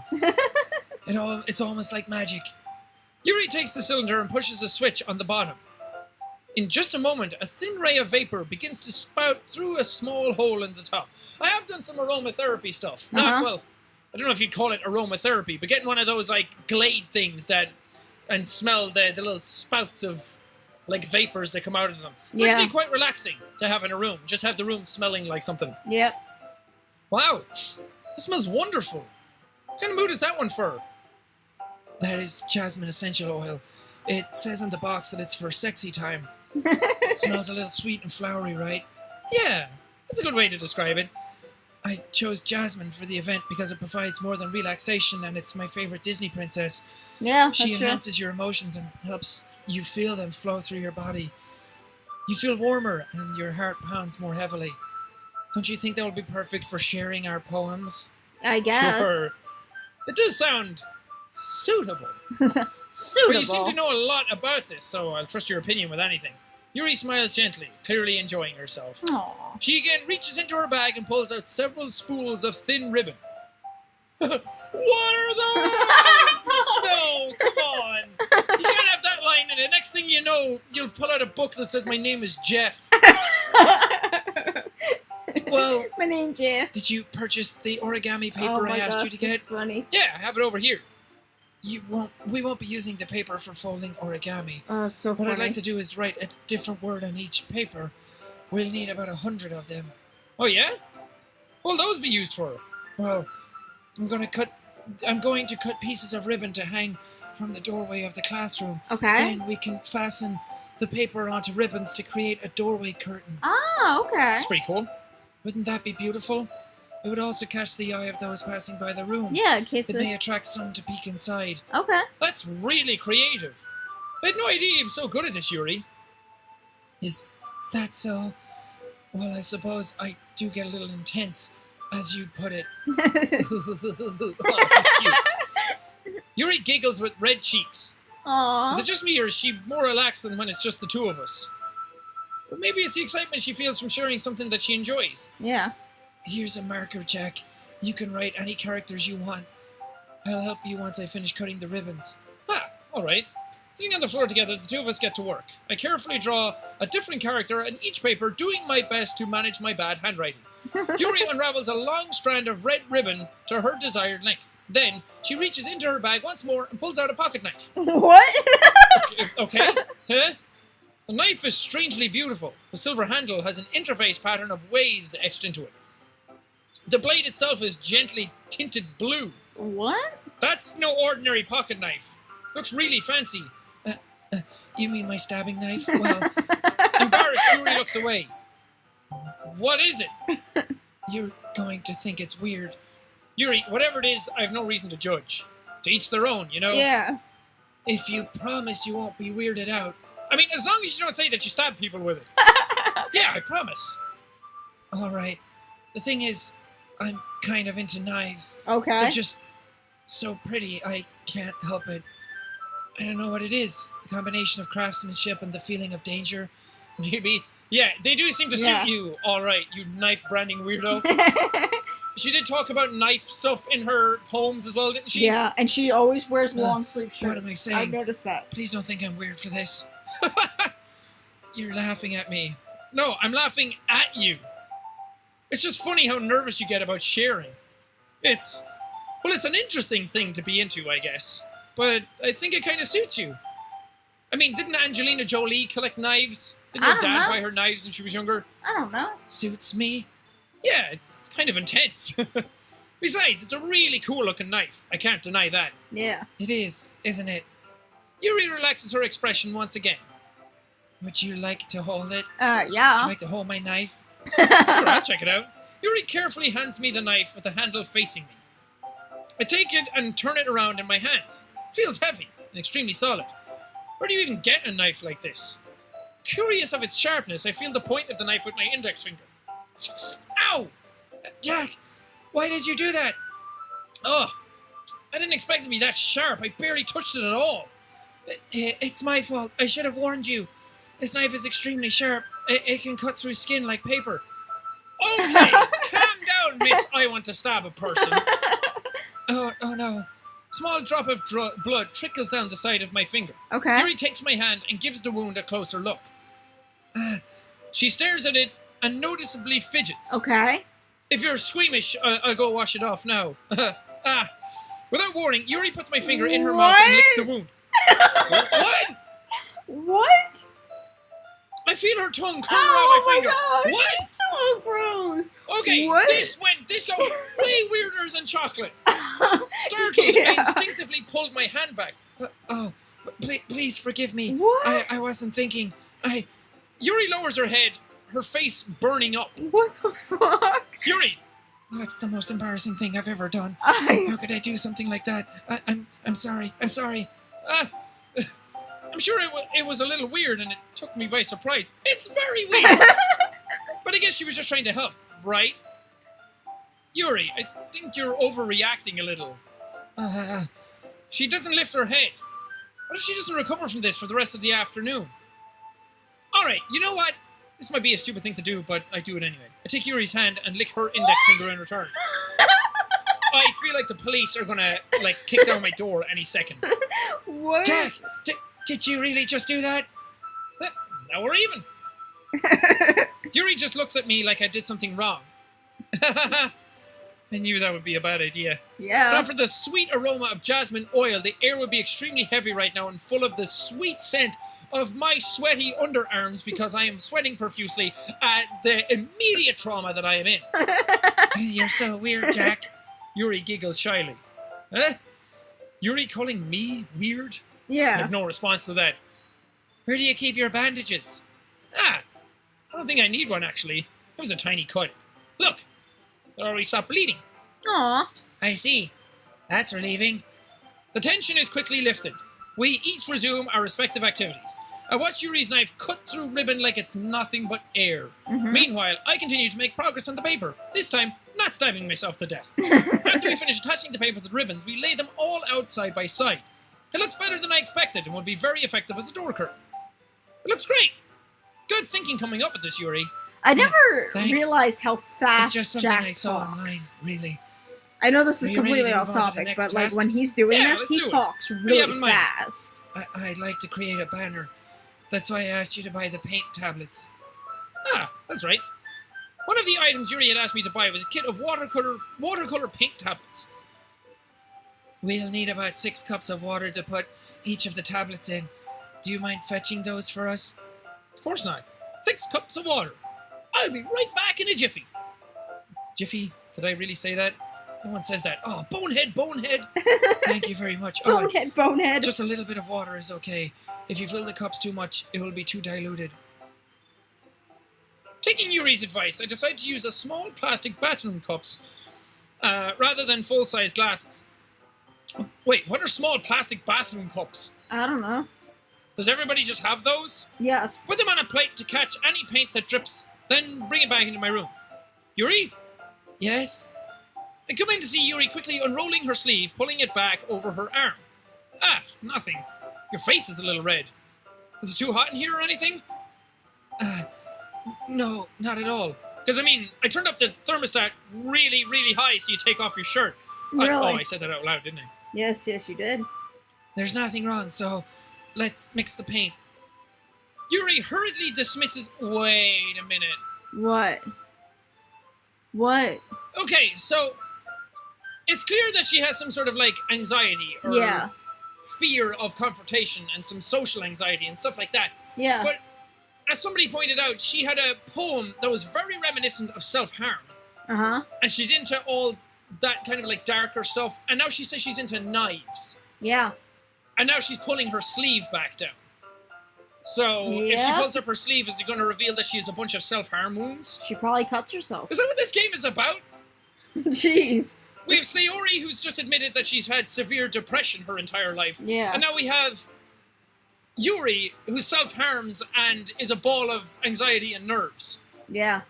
It's almost like magic. Yuri takes the cylinder and pushes a switch on the bottom. In just a moment, a thin ray of vapor begins to spout through a small hole in the top. I have done some aromatherapy stuff. Not, well, I don't know if you'd call it aromatherapy, but getting one of those, like, Glade things and smell the little spouts of, like, vapors that come out of them. It's actually quite relaxing to have in a room. Just have the room smelling like something. Yep. Wow, this smells wonderful. What kind of mood is that one for? That is jasmine essential oil. It says on the box that it's for sexy time. Smells a little sweet and flowery, right? Yeah, that's a good way to describe it. I chose jasmine for the event because it provides more than relaxation, and it's my favorite Disney princess. Yeah, She that's enhances your emotions and helps you feel them flow through your body. You feel warmer and your heart pounds more heavily. Don't you think that would be perfect for sharing our poems? true. I guess. Sure. It does sound suitable. Suitable. But you seem to know a lot about this, so I'll trust your opinion with anything. Yuri smiles gently, clearly enjoying herself. Aww. She again reaches into her bag and pulls out several spools of thin ribbon. What are those? No, come on. You can't have that line in it. Next thing you know, you'll pull out a book that says my name is Jeff. Well, My name's Jeff. did you purchase the origami paper I asked you to get? Funny. Yeah, I have it over here. We won't be using the paper for folding origami. Oh, that's so What funny. I'd like to do is write a different word on each paper. We'll need about 100 of them. Oh yeah? What'll those be used for? Well, I'm going to cut pieces of ribbon to hang from the doorway of the classroom. Okay. And we can fasten the paper onto ribbons to create a doorway curtain. Oh, okay. That's pretty cool. Wouldn't that be beautiful? It would also catch the eye of those passing by the room. Yeah, in case It may attract some to peek inside. Okay. That's really creative. I had no idea you were so good at this, Yuri. Is that so? Well, I suppose I do get a little intense, as you put it. Oh, that's cute. Yuri giggles with red cheeks. Aww. Is it just me, or is she more relaxed than when it's just the two of us? Or maybe it's the excitement she feels from sharing something that she enjoys. Yeah. Here's a marker, Jack. You can write any characters you want. I'll help you once I finish cutting the ribbons. Ah, alright. Sitting on the floor together, the two of us get to work. I carefully draw a different character on each paper, doing my best to manage my bad handwriting. Yuri unravels a long strand of red ribbon to her desired length. Then, she reaches into her bag once more and pulls out a pocket knife. What? Okay? Huh? The knife is strangely beautiful. The silver handle has an interface pattern of waves etched into it. The blade itself is gently tinted blue. What? That's no ordinary pocket knife. Looks really fancy. You mean my stabbing knife? Well, Embarrassed, Yuri looks away. What is it? you're going to think it's weird. Yuri, whatever it is, I have no reason to judge. To each their own, you know? Yeah. If you promise you won't be weirded out. I mean, as long as you don't say that you stab people with it. Yeah, I promise. All right. The thing is, I'm kind of into knives. Okay. They're just so pretty, I can't help it. I don't know what it is. The combination of craftsmanship and the feeling of danger. Maybe. Yeah, they do seem to Yeah. suit you. All right, you knife branding weirdo. She did talk about knife stuff in her poems as well, didn't she? Yeah, and she always wears long sleeve shirts. what am I saying? I noticed that. Please don't think I'm weird for this. You're laughing at me. No, I'm laughing at you. It's just funny how nervous you get about sharing. It's an interesting thing to be into, I guess. But I think it kind of suits you. I mean, didn't Angelina Jolie collect knives? Didn't I her don't dad know. buy her knives when she was younger? I don't know. Suits me? Yeah, it's kind of intense. Besides, it's a really cool looking knife. I can't deny that. Yeah. It is, isn't it? Yuri relaxes her expression once again. Would you like to hold it? Yeah. Would you like to hold my knife? Sure, I'll check it out. Yuri carefully hands me the knife with the handle facing me. I take it and turn it around in my hands. It feels heavy and extremely solid. Where do you even get a knife like this? Curious of its sharpness, I feel the point of the knife with my index finger. Ow! Jack, why did you do that? Oh, I didn't expect it to be that sharp. I barely touched it at all. It's my fault. I should have warned you. This knife is extremely sharp. It can cut through skin like paper. Okay, calm down, miss. I want to stab a person. Oh no. Small drop of blood trickles down the side of my finger. Okay. Yuri takes my hand and gives the wound a closer look. She stares at it and noticeably fidgets. Okay. If you're squeamish, I'll go wash it off now. Without warning, Yuri puts my finger in her mouth and licks the wound. What? What? I feel her tongue curl around my finger. Gosh. What? Oh, gross. Okay, What? this got way weirder than chocolate. Startled, I instinctively pulled my hand back. Please forgive me. What? I wasn't thinking. Yuri lowers her head, her face burning up. What the fuck? Yuri, that's the most embarrassing thing I've ever done. How could I do something like that? I'm sorry. I'm sorry. I'm sure it was a little weird and it took me by surprise. It's very weird. But I guess she was just trying to help, right? Yuri, I think you're overreacting a little. She doesn't lift her head. What if she doesn't recover from this for the rest of the afternoon? Alright, you know what? This might be a stupid thing to do, but I do it anyway. I take Yuri's hand and lick her index finger in return. I feel like the police are gonna, kick down my door any second. What? Jack, did you really just do that? Now we're even. Yuri just looks at me like I did something wrong. I knew that would be a bad idea. Yeah. If not for the sweet aroma of jasmine oil, the air would be extremely heavy right now and full of the sweet scent of my sweaty underarms because I am sweating profusely at the immediate trauma that I am in. You're so weird, Jack. Yuri giggles shyly. Huh? Yuri calling me weird? Yeah. I have no response to that. Where do you keep your bandages? I don't think I need one, actually. It was a tiny cut. Look, it already stopped bleeding. Aw. I see. That's relieving. The tension is quickly lifted. We each resume our respective activities. I watch Yuri's knife cut through ribbon like it's nothing but air. Mm-hmm. Meanwhile, I continue to make progress on the paper, this time not stabbing myself to death. After we finish attaching the paper to the ribbons, we lay them all out side by side. It looks better than I expected and will be very effective as a door curtain. It looks great. Good thinking coming up with this, Yuri. I never Thanks. realized how fast It's just something Jack I saw talks. online, really. I know this Are is you ready completely to off move on to the topic, next but task? when he's doing Yeah, this, let's he do it. talks you really have in mind? fast. I'd like to create a banner. That's why I asked you to buy the paint tablets. That's right. One of the items Yuri had asked me to buy was a kit of watercolor paint tablets. We'll need about 6 cups of water to put each of the tablets in. Do you mind fetching those for us? Of course not. 6 cups of water. I'll be right back in a jiffy. Jiffy? Did I really say that? No one says that. Oh, bonehead. Thank you very much. Bonehead. Just a little bit of water is okay. If you fill the cups too much, it will be too diluted. Taking Yuri's advice, I decided to use a small plastic bathroom cups rather than full-size glasses. Wait, what are small plastic bathroom cups? I don't know. Does everybody just have those? Yes. Put them on a plate to catch any paint that drips, then bring it back into my room. Yuri? Yes? I come in to see Yuri quickly unrolling her sleeve, pulling it back over her arm. Nothing. Your face is a little red. Is it too hot in here or anything? No, not at all. Because, I turned up the thermostat really, really high so you take off your shirt. Really? I said that out loud, didn't I? Yes, you did. There's nothing wrong, so let's mix the paint. Yuri hurriedly dismisses... Wait a minute. What? What? Okay, so... It's clear that she has some sort of, anxiety or fear of confrontation and some social anxiety and stuff like that. Yeah. But, as somebody pointed out, she had a poem that was very reminiscent of self-harm. Uh-huh. And she's into all that kind of, darker stuff. And now she says she's into knives. Yeah. And now she's pulling her sleeve back down. So, if she pulls up her sleeve, is it going to reveal that she has a bunch of self-harm wounds? She probably cuts herself. Is that what this game is about? Jeez. We have Sayori, who's just admitted that she's had severe depression her entire life. Yeah. And now we have Yuri, who self-harms and is a ball of anxiety and nerves. Yeah.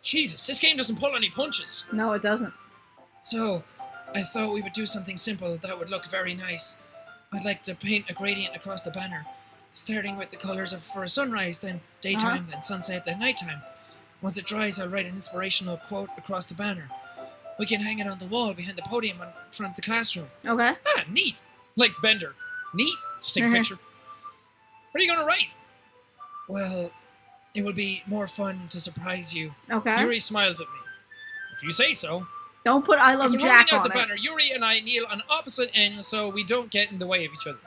Jesus, this game doesn't pull any punches. No, it doesn't. So, I thought we would do something simple that would look very nice. I'd like to paint a gradient across the banner. starting with the colors for a sunrise, then daytime, then sunset, then nighttime. Once it dries, I'll write an inspirational quote across the banner. We can hang it on the wall behind the podium in front of the classroom. Okay. Ah, neat. Like Bender. Neat. Just take a picture. What are you going to write? Well, it will be more fun to surprise you. Okay. Yuri smiles at me. If you say so. Don't put I love After Jack rolling out on the it. banner, Yuri and I kneel on opposite ends so we don't get in the way of each other.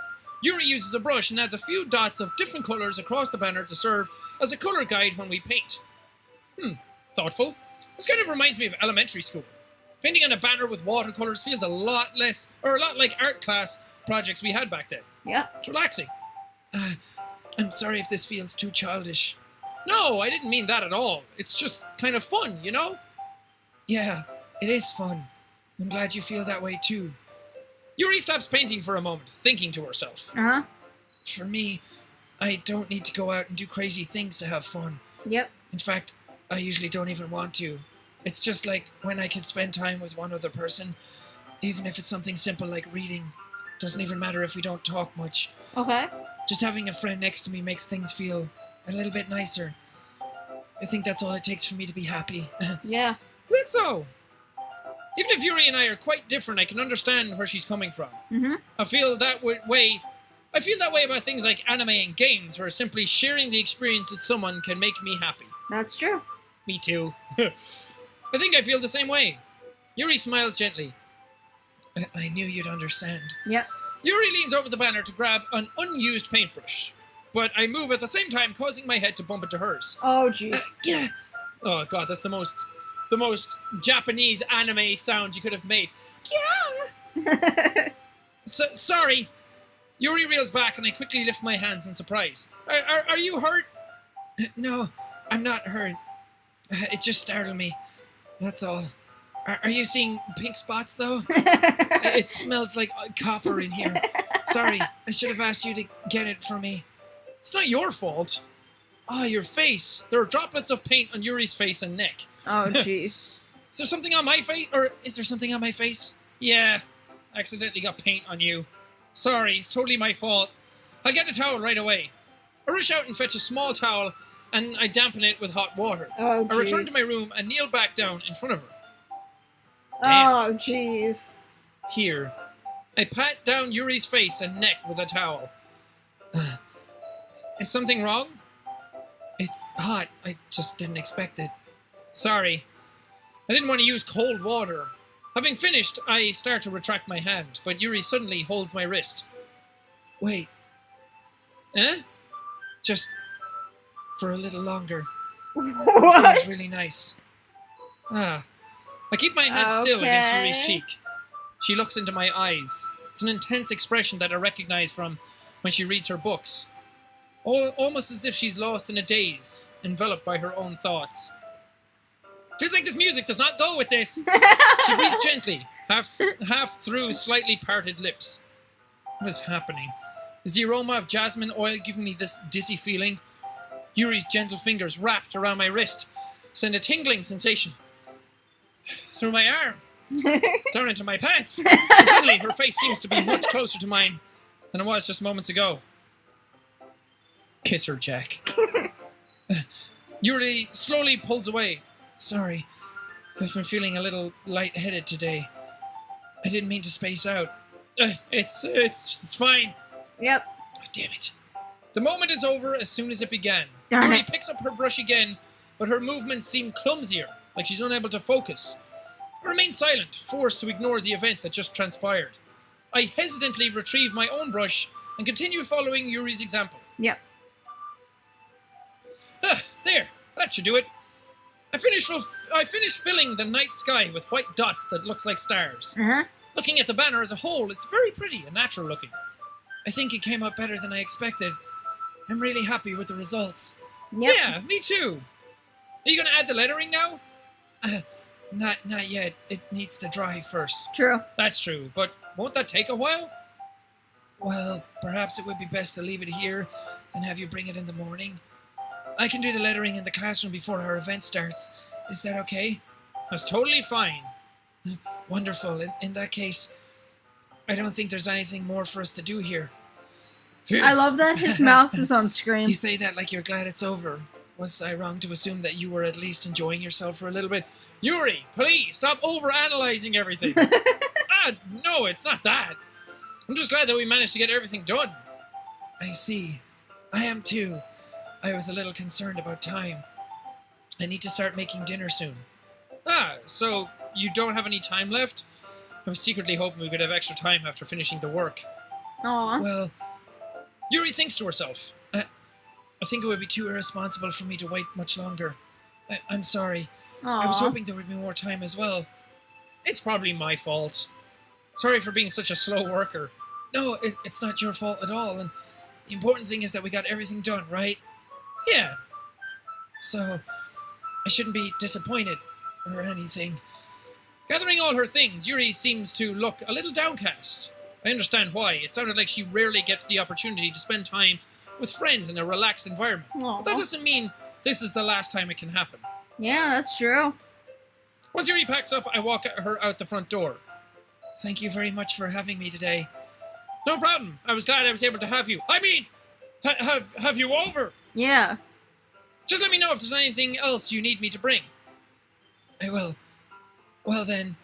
Yuri uses a brush and adds a few dots of different colours across the banner to serve as a colour guide when we paint. Thoughtful. This kind of reminds me of elementary school. Painting on a banner with watercolours feels a lot like art class projects we had back then. Yep. It's relaxing. I'm sorry if this feels too childish. No, I didn't mean that at all. It's just kind of fun, you know? Yeah, it is fun. I'm glad you feel that way too. Yuri stops painting for a moment, thinking to herself. For me, I don't need to go out and do crazy things to have fun. Yep. In fact, I usually don't even want to. It's just like when I can spend time with one other person, even if it's something simple like reading. Doesn't even matter if we don't talk much. Okay. Just having a friend next to me makes things feel a little bit nicer. I think that's all it takes for me to be happy. Yeah. Is that so? Even if Yuri and I are quite different, I can understand where she's coming from. I feel that way about things like anime and games, where simply sharing the experience with someone can make me happy. That's true. Me too. I think I feel the same way. Yuri smiles gently. I knew you'd understand. Yep. Yuri leans over the banner to grab an unused paintbrush, but I move at the same time, causing my head to bump into hers. Oh, jeez. Yeah. Oh god, that's the most Japanese anime sound you could have made. Yeah. Sorry. Yuri reels back and I quickly lift my hands in surprise. Are you hurt? No, I'm not hurt. It just startled me. That's all. Are you seeing pink spots, though? It smells like copper in here. Sorry, I should have asked you to get it for me. It's not your fault. Ah, your face. There are droplets of paint on Yuri's face and neck. Oh, jeez. Is there something on my face? Or is there something on my face? Yeah, I accidentally got paint on you. Sorry, it's totally my fault. I'll get a towel right away. I rush out and fetch a small towel, and I dampen it with hot water. Oh, I return jeez. to my room and kneel back down in front of her. Damn. Oh, jeez. Here. I pat down Yuri's face and neck with a towel. Is something wrong? It's hot. I just didn't expect it. Sorry. I didn't want to use cold water. Having finished, I start to retract my hand, but Yuri suddenly holds my wrist. Wait. Eh? Just for a little longer. It What? feels really nice. Ah. I keep my hand still against Okay. Yuri's cheek. She looks into my eyes. It's an intense expression that I recognize from when she reads her books. Almost as if she's lost in a daze, enveloped by her own thoughts. Feels like this music does not go with this. She breathes gently, half through slightly parted lips. What is happening? Is the aroma of jasmine oil giving me this dizzy feeling? Yuri's gentle fingers wrapped around my wrist send a tingling sensation through my arm, down into my pants. And suddenly her face seems to be much closer to mine than it was just moments ago. Kiss her, Jack. Yuri slowly pulls away. Sorry. I've been feeling a little lightheaded today. I didn't mean to space out. It's fine. Yep. Oh, damn it. The moment is over as soon as it began. Darn Yuri it. picks up her brush again, but her movements seem clumsier, like she's unable to focus. I remain silent, forced to ignore the event that just transpired. I hesitantly retrieve my own brush and continue following Yuri's example. Yep. There, that should do it. I finished filling the night sky with white dots that looks like stars. Looking at the banner as a whole, it's very pretty and natural looking. I think it came out better than I expected. I'm really happy with the results. Yep. Yeah, me too. Are you going to add the lettering now? Not yet. It needs to dry first. True. That's true, but won't that take a while? Well, perhaps it would be best to leave it here than have you bring it in the morning. I can do the lettering in the classroom before our event starts. Is that okay? That's totally fine. Wonderful. In that case, I don't think there's anything more for us to do here. I love that his mouse is on screen. You say that like you're glad it's over. Was I wrong to assume that you were at least enjoying yourself for a little bit? Yuri, please stop overanalyzing everything. No, it's not that. I'm just glad that we managed to get everything done. I see. I am too. I was a little concerned about time. I need to start making dinner soon. So you don't have any time left? I was secretly hoping we could have extra time after finishing the work. Aw. Well, Yuri thinks to herself. I think it would be too irresponsible for me to wait much longer. I'm sorry. Aw. I was hoping there would be more time as well. It's probably my fault. Sorry for being such a slow worker. No, it's not your fault at all, and the important thing is that we got everything done, right? Yeah. So, I shouldn't be disappointed or anything. Gathering all her things, Yuri seems to look a little downcast. I understand why. It sounded like she rarely gets the opportunity to spend time with friends in a relaxed environment. Aw. But that doesn't mean this is the last time it can happen. Yeah, that's true. Once Yuri packs up, I walk her out the front door. Thank you very much for having me today. No problem. I was glad I was able to have you. I mean, have you over. Yeah. Just let me know if there's anything else you need me to bring. I will. Well then,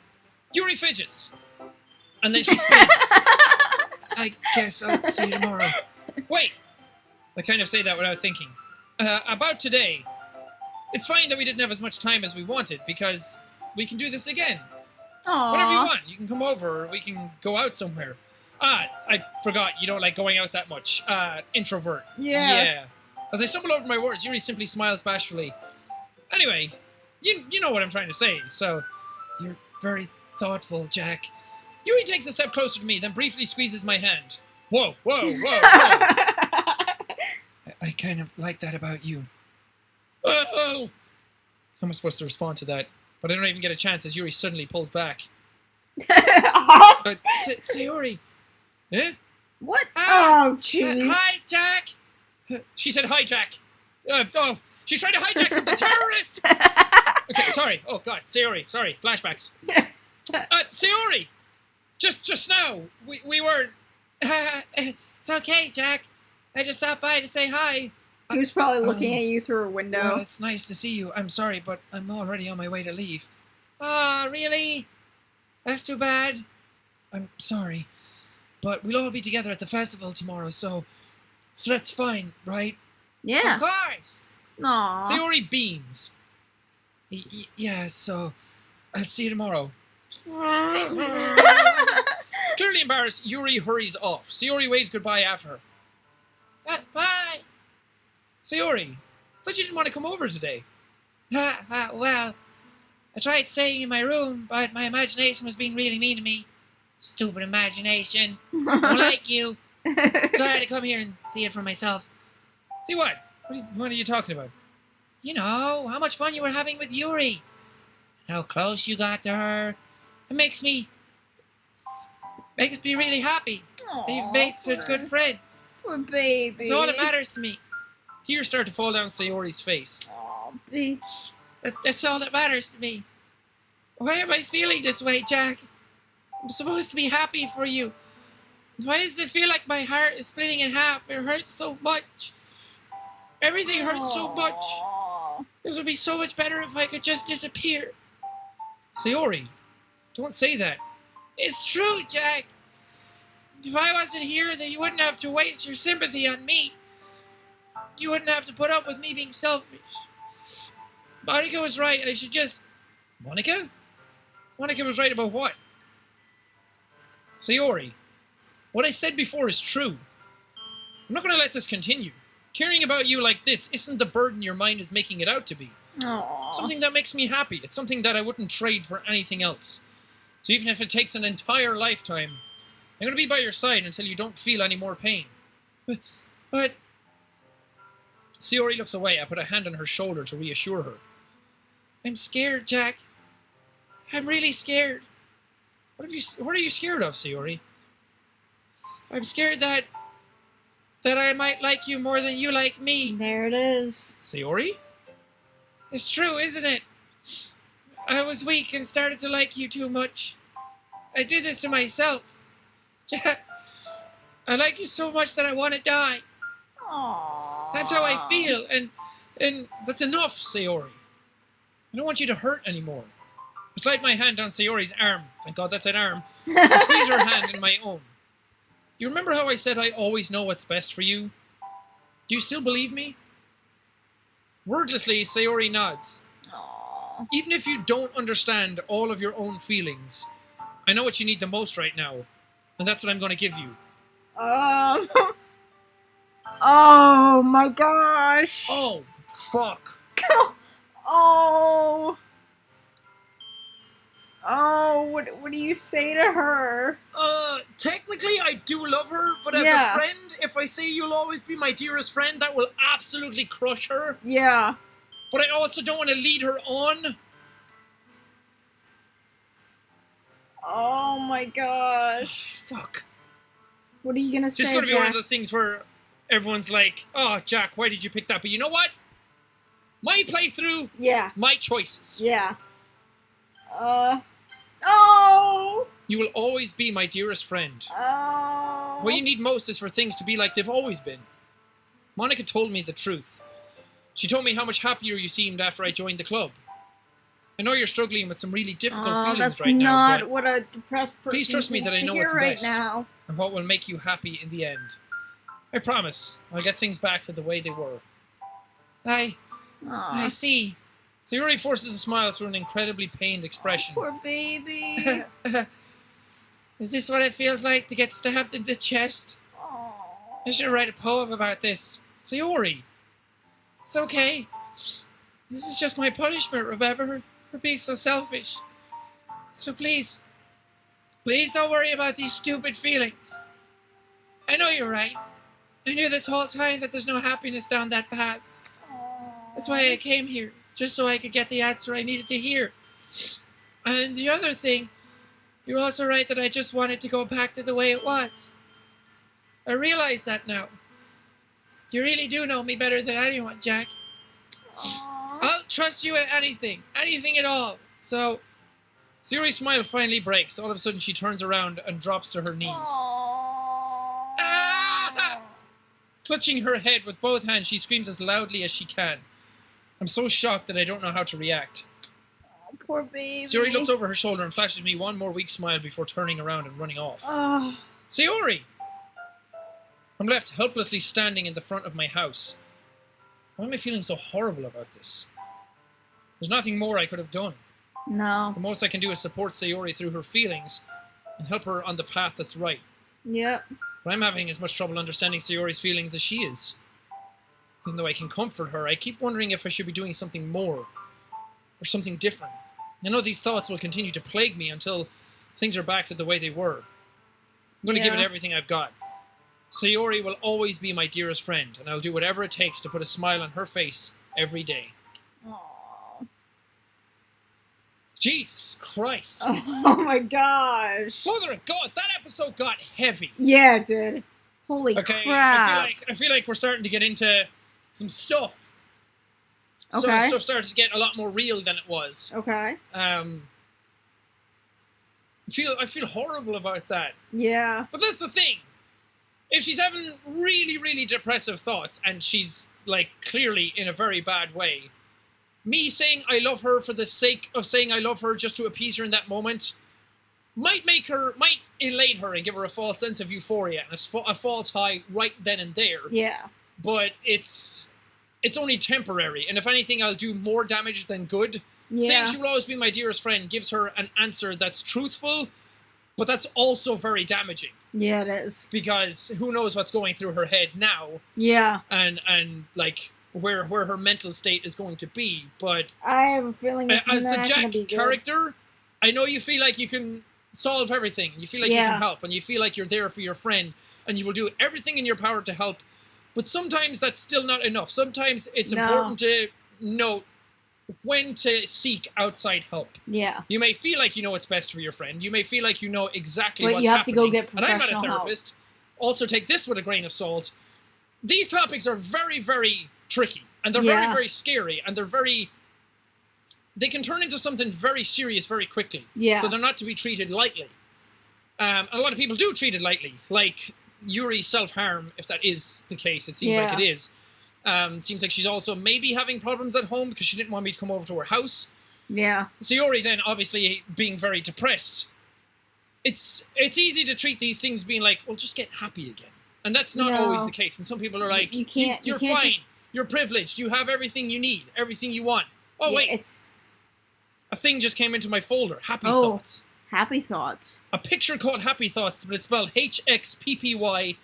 Yuri fidgets. And then she spins. I guess I'll see you tomorrow. Wait. I kind of say that without thinking. About today. It's fine that we didn't have as much time as we wanted, because we can do this again. Aww. Whenever you want. You can come over, or we can go out somewhere. I forgot, you don't like going out that much. Introvert. Yeah. As I stumble over my words, Yuri simply smiles bashfully. Anyway, you know what I'm trying to say, so... You're very thoughtful, Jack. Yuri takes a step closer to me, then briefly squeezes my hand. Whoa. I kind of like that about you. How am I supposed to respond to that? But I don't even get a chance as Yuri suddenly pulls back. Sayori. Eh? What? Ah, Oh, jeez. Hi, Jack. She said hijack. She's trying to hijack something. Terrorist! Okay, sorry. Oh, God. Sayori. Sorry. Flashbacks. Sayori! Just now. We weren't... It's okay, Jack. I just stopped by to say hi. He was probably looking at you through a window. Well, it's nice to see you. I'm sorry, but I'm already on my way to leave. Ah, really? That's too bad. I'm sorry. But we'll all be together at the festival tomorrow, so that's fine, right? Yeah. Of course. Aww. Sayori beams. Yeah, so I'll see you tomorrow. Clearly embarrassed, Yuri hurries off. Sayori waves goodbye after her. Bye. Sayori, I thought you didn't want to come over today. Well, I tried staying in my room, but my imagination was being really mean to me. Stupid imagination. Don't like you. So I had to come here and see it for myself. See what? What are you talking about? You know, how much fun you were having with Yuri. How close you got to her. It makes me really happy that you've made such good friends. Poor baby. That's all that matters to me. Tears start to fall down Sayori's face. Aw, baby. That's all that matters to me. Why am I feeling this way, Jack? I'm supposed to be happy for you. Why does it feel like my heart is splitting in half? It hurts so much. Everything hurts so much. Aw. This would be so much better if I could just disappear. Sayori, don't say that. It's true, Jack. If I wasn't here, then you wouldn't have to waste your sympathy on me. You wouldn't have to put up with me being selfish. Monica was right. I should just... Monica? Monica was right about what? Sayori, what I said before is true. I'm not going to let this continue. Caring about you like this isn't the burden your mind is making it out to be. Aw. It's something that makes me happy. It's something that I wouldn't trade for anything else. So even if it takes an entire lifetime, I'm going to be by your side until you don't feel any more pain. But Sayori looks away. I put a hand on her shoulder to reassure her. I'm scared, Jack. I'm really scared. What are you scared of, Sayori? I'm scared that I might like you more than you like me. There it is. Sayori? It's true, isn't it? I was weak and started to like you too much. I did this to myself. I like you so much that I want to die. Aww. That's how I feel, and that's enough, Sayori. I don't want you to hurt anymore. I slide my hand on Sayori's arm. Thank God that's an arm. And squeeze her hand in my own. Do you remember how I said I always know what's best for you? Do you still believe me? Wordlessly, Sayori nods. Aww. Even if you don't understand all of your own feelings, I know what you need the most right now, and that's what I'm going to give you. Oh my gosh. Oh, fuck. Oh. Oh, what do you say to her? Technically I do love her, but as Yeah. a friend, if I say you'll always be my dearest friend, that will absolutely crush her. Yeah. But I also don't want to lead her on. Oh my gosh. Fuck. What are you gonna say, It's going to be one of Jack? those things where everyone's like, oh, Jack, why did you pick that? But you know what? My playthrough, Yeah. my choices. Yeah. Oh. You will always be my dearest friend. Oh. What you need most is for things to be like they've always been. Monica told me the truth. She told me how much happier you seemed after I joined the club. I know you're struggling with some really difficult feelings that's right now, not but what a depressed person please trust me needs that I to know hear what's right best. now. and what will make you happy in the end. I promise I'll get things back to the way they were. I Aw, see. Sayori forces a smile through an incredibly pained expression. poor baby. Is this what it feels like to get stabbed in the chest? Aw. I should write a poem about this. Sayori, it's okay. This is just my punishment, remember? For being so selfish. So please don't worry about these stupid feelings. I know you're right. I knew this whole time that there's no happiness down that path. That's why I came here, just so I could get the answer I needed to hear. And the other thing, you're also right that I just wanted to go back to the way it was. I realize that now. You really do know me better than anyone, Jack. Aw. I'll trust you at anything at all. So, Sayori's smile finally breaks. All of a sudden, she turns around and drops to her knees. Aw. Ah! Clutching her head with both hands, she screams as loudly as she can. I'm so shocked that I don't know how to react. Poor baby. Sayori looks over her shoulder and flashes me one more weak smile before turning around and running off. Oh. Sayori! I'm left helplessly standing in the front of my house. Why am I feeling so horrible about this? There's nothing more I could have done. No. The most I can do is support Sayori through her feelings and help her on the path that's right. Yep. But I'm having as much trouble understanding Sayori's feelings as she is. Even though I can comfort her, I keep wondering if I should be doing something more or something different. I know these thoughts will continue to plague me until things are back to the way they were. I'm going to give it Yeah. everything I've got. Sayori will always be my dearest friend, and I'll do whatever it takes to put a smile on her face every day. Aw. Jesus Christ. Oh my gosh. Mother of God, that episode got heavy. Yeah, it did. Holy Okay, crap. I feel like we're starting to get into some stuff. Okay. Stuff started to get a lot more real than it was. Okay. I feel horrible about that. Yeah. But that's the thing. If she's having really, really depressive thoughts and she's like clearly in a very bad way, me saying I love her for the sake of saying I love her just to appease her in that moment might elate her and give her a false sense of euphoria and a false high right then and there. Yeah. But it's only temporary, and if anything, I'll do more damage than good. Yeah. Saying she will always be my dearest friend gives her an answer that's truthful, but that's also very damaging. Yeah, it is. Because who knows what's going through her head now, Yeah. and like where her mental state is going to be. But I have a feeling it's as the not Jack gonna be good. character, I know you feel like you can solve everything. You feel like you Yeah. can help, and you feel like you're there for your friend, and you will do everything in your power to help. But sometimes that's still not enough. Sometimes it's No. important to note when to seek outside help. Yeah. You may feel like you know what's best for your friend. You may feel like you know exactly But what's you have to happening. go get And I'm not a professional help. therapist. Also take this with a grain of salt. These topics are very, very tricky. And they're very, Yeah. very scary. And they can turn into something very serious very quickly. Yeah. So they're not to be treated lightly. And a lot of people do treat it lightly. Like Yuri self-harm, if that is the case. It seems like it is. Seems like she's also maybe having problems at home because she didn't want me to come over to her house. Yeah. Sayori then, obviously, being very depressed. It's easy to treat these things being like, well, just get happy again. And that's not always the case. And some people are like, you're fine. You're privileged. You have everything you need. Everything you want. Oh, yeah, wait. A thing just came into my folder. Happy Thoughts. Happy Thoughts. A picture called Happy Thoughts, but it's spelled HXPPY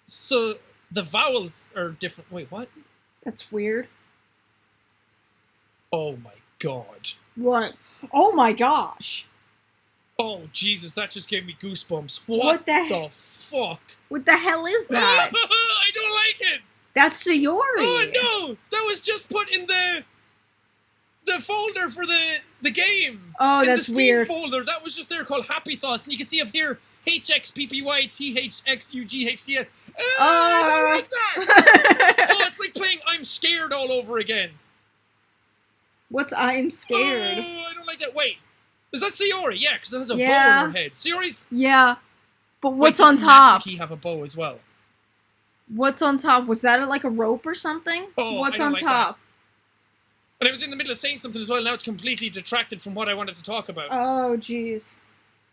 So the vowels are different. Wait, what? That's weird. Oh my god. What? Oh my gosh. Oh Jesus, that just gave me goosebumps. What the fuck? What the hell is that? I don't like it. That's Sayori. Oh no, that was just put in the folder for the game. Oh, in that's the Steam weird. folder. That was just there called Happy Thoughts, and you can see up here HXPPYTHXUGHTS. I don't like that. Oh, it's like playing I'm Scared all over again. What's I'm Scared? Oh, I don't like that. Wait, is that Sayori? Yeah, because it has a bow in her head. Sayori's. Yeah, but what's on top? Natsuki have a bow as well. What's on top? Was that like a rope or something? Oh, what's I don't on like top? That. And I was in the middle of saying something as well. Now it's completely detracted from what I wanted to talk about. Oh, jeez.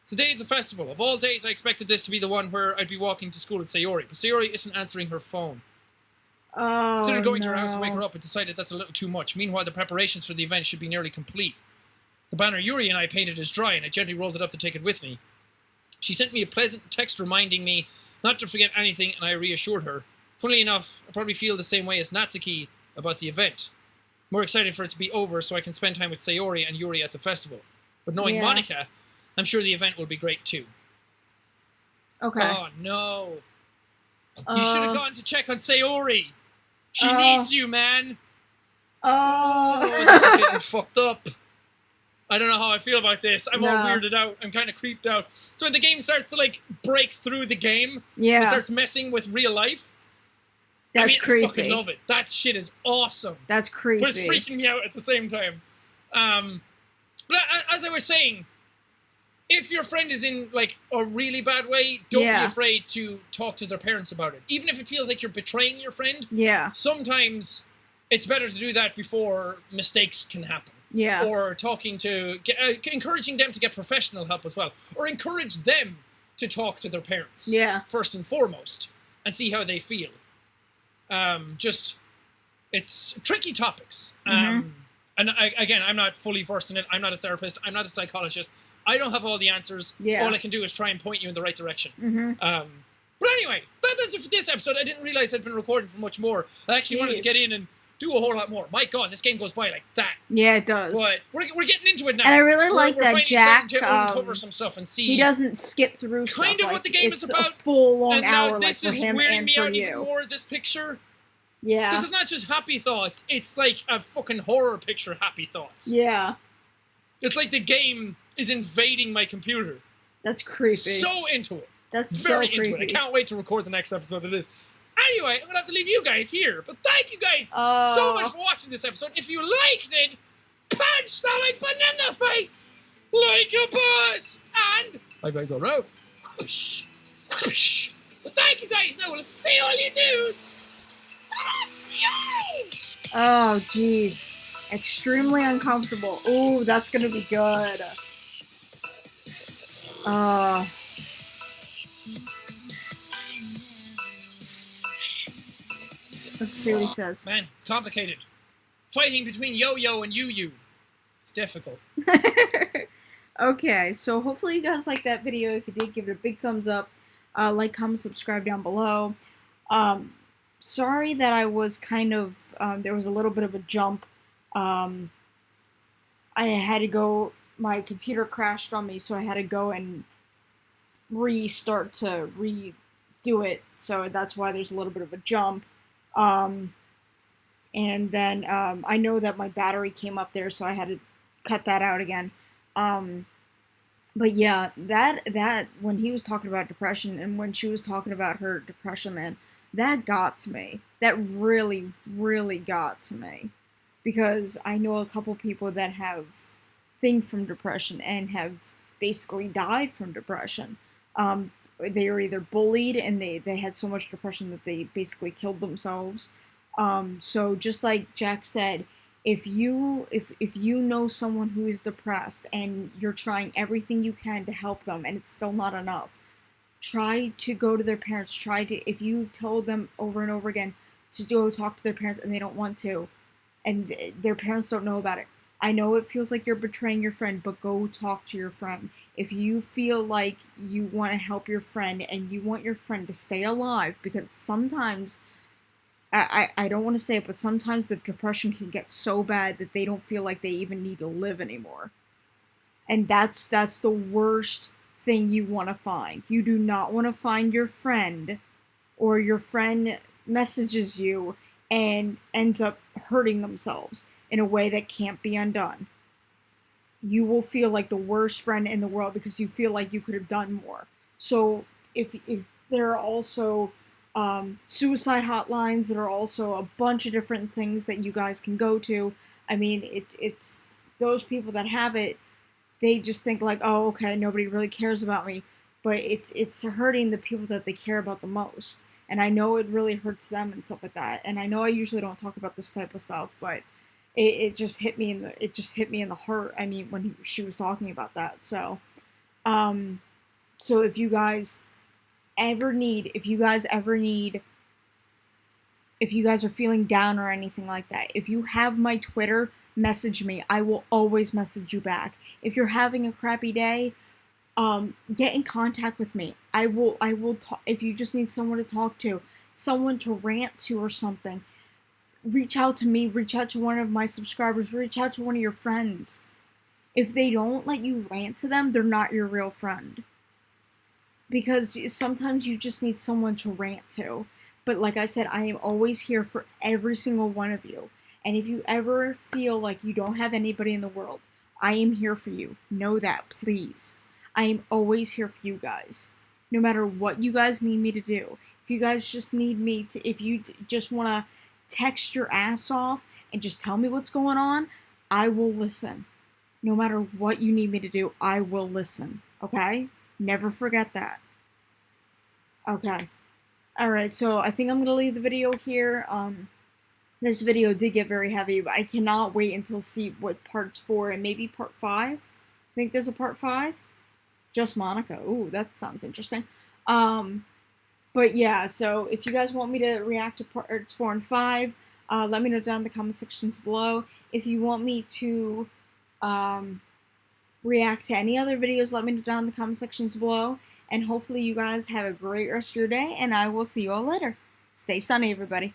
It's the day of the festival. Of all days, I expected this to be the one where I'd be walking to school with Sayori, but Sayori isn't answering her phone. Oh, Considered going to her house to wake her up, but decided that's a little too much. Meanwhile, the preparations for the event should be nearly complete. The banner Yuri and I painted is dry, and I gently rolled it up to take it with me. She sent me a pleasant text reminding me not to forget anything, and I reassured her. Funnily enough, I probably feel the same way as Natsuki about the event. More excited for it to be over so I can spend time with Sayori and Yuri at the festival. But knowing Monica, I'm sure the event will be great too. Okay. Oh no. You should have gone to check on Sayori. She needs you, man. Oh, this is getting fucked up. I don't know how I feel about this. I'm all weirded out. I'm kind of creeped out. So when the game starts to like break through the game, it starts messing with real life. That's creepy. I fucking love it. That shit is awesome. That's creepy. But it's freaking me out at the same time. But as I was saying, if your friend is in like a really bad way, don't be afraid to talk to their parents about it. Even if it feels like you're betraying your friend. Yeah. Sometimes it's better to do that before mistakes can happen. Yeah. Or talking to, encouraging them to get professional help as well. Or encourage them to talk to their parents. Yeah. First and foremost. And see how they feel. It's tricky topics. And again, I'm not fully versed in it. I'm not a therapist. I'm not a psychologist. I don't have all the answers. Yeah. All I can do is try and point you in the right direction. But anyway, that's it for this episode. I didn't realize I'd been recording for much more. I actually wanted to get in and do a whole lot more. My God, this game goes by like that. Yeah, it does. But we're getting into it now. And I really like that Jack to uncover some stuff and see. He doesn't skip through kind stuff. of what the game is about. A full long and now hour, this like, is for him weirding and me for out you. even more. This picture. Yeah. This is not just Happy Thoughts. It's like a fucking horror picture. Happy Thoughts. Yeah. It's like the game is invading my computer. That's creepy. So into it. That's very so into creepy. it. I can't wait to record the next episode of this. Anyway, I'm gonna have to leave you guys here. But thank you guys so much for watching this episode. If you liked it, punch the like button in the face like a boss. And my guys all out. Whoosh, whoosh. But thank you guys. Now we'll see all you dudes. Oh, jeez. Extremely uncomfortable. Ooh, that's gonna be good. Let's see what he says. Man, it's complicated. Fighting between Yo-Yo and Yu-Yu. It's difficult. Okay, so hopefully you guys liked that video. If you did, give it a big thumbs up. Like, comment, subscribe down below. Sorry that I was kind of, there was a little bit of a jump. I had to go, my computer crashed on me, so I had to go and restart to redo it. So that's why there's a little bit of a jump. And then, I know that my battery came up there, so I had to cut that out again. But yeah, that, when he was talking about depression, and when she was talking about her depression, man, that got to me. That really, really got to me. Because I know a couple people that have things from depression and have basically died from depression. they were either bullied and they had so much depression that they basically killed themselves. So just like Jack said, if you know someone who is depressed and you're trying everything you can to help them and it's still not enough, try to go to their parents. Try to, if you've told them over and over again to go talk to their parents and they don't want to, and their parents don't know about it, I know it feels like you're betraying your friend, but go talk to your friend. If you feel like you want to help your friend and you want your friend to stay alive, because sometimes, I don't want to say it, but sometimes the depression can get so bad that they don't feel like they even need to live anymore. And that's the worst thing you want to find. You do not want to find your friend, or your friend messages you and ends up hurting themselves in a way that can't be undone. You will feel like the worst friend in the world because you feel like you could have done more. So if there are also suicide hotlines, there are also a bunch of different things that you guys can go to. I mean, it's those people that have it, they just think like, oh, okay, nobody really cares about me, but it's hurting the people that they care about the most. And I know it really hurts them and stuff like that. And I know I usually don't talk about this type of stuff, but it just hit me in the heart. I mean, when she was talking about that. So if you guys ever need, if you guys are feeling down or anything like that, if you have my Twitter, message me. I will always message you back. If you're having a crappy day, get in contact with me. I will talk. If you just need someone to talk to, someone to rant to or something, reach out to me, reach out to one of my subscribers, reach out to one of your friends. If they don't let you rant to them, they're not your real friend. Because sometimes you just need someone to rant to. But like I said, I am always here for every single one of you. And if you ever feel like you don't have anybody in the world, I am here for you. Know that, please. I am always here for you guys. No matter what you guys need me to do. If you guys just need me to, if you just want to text your ass off and just tell me what's going on, I will listen. No matter what you need me to do, I will listen. Okay? Never forget that. Okay. Alright, so I think I'm going to leave the video here. This video did get very heavy, but I cannot wait until see what part's 4 and maybe part 5. I think there's a part 5. Just Monica. Ooh, that sounds interesting. But yeah, so if you guys want me to react to parts 4 and 5, let me know down in the comment sections below. If you want me to react to any other videos, let me know down in the comment sections below. And hopefully you guys have a great rest of your day, and I will see you all later. Stay sunny, everybody.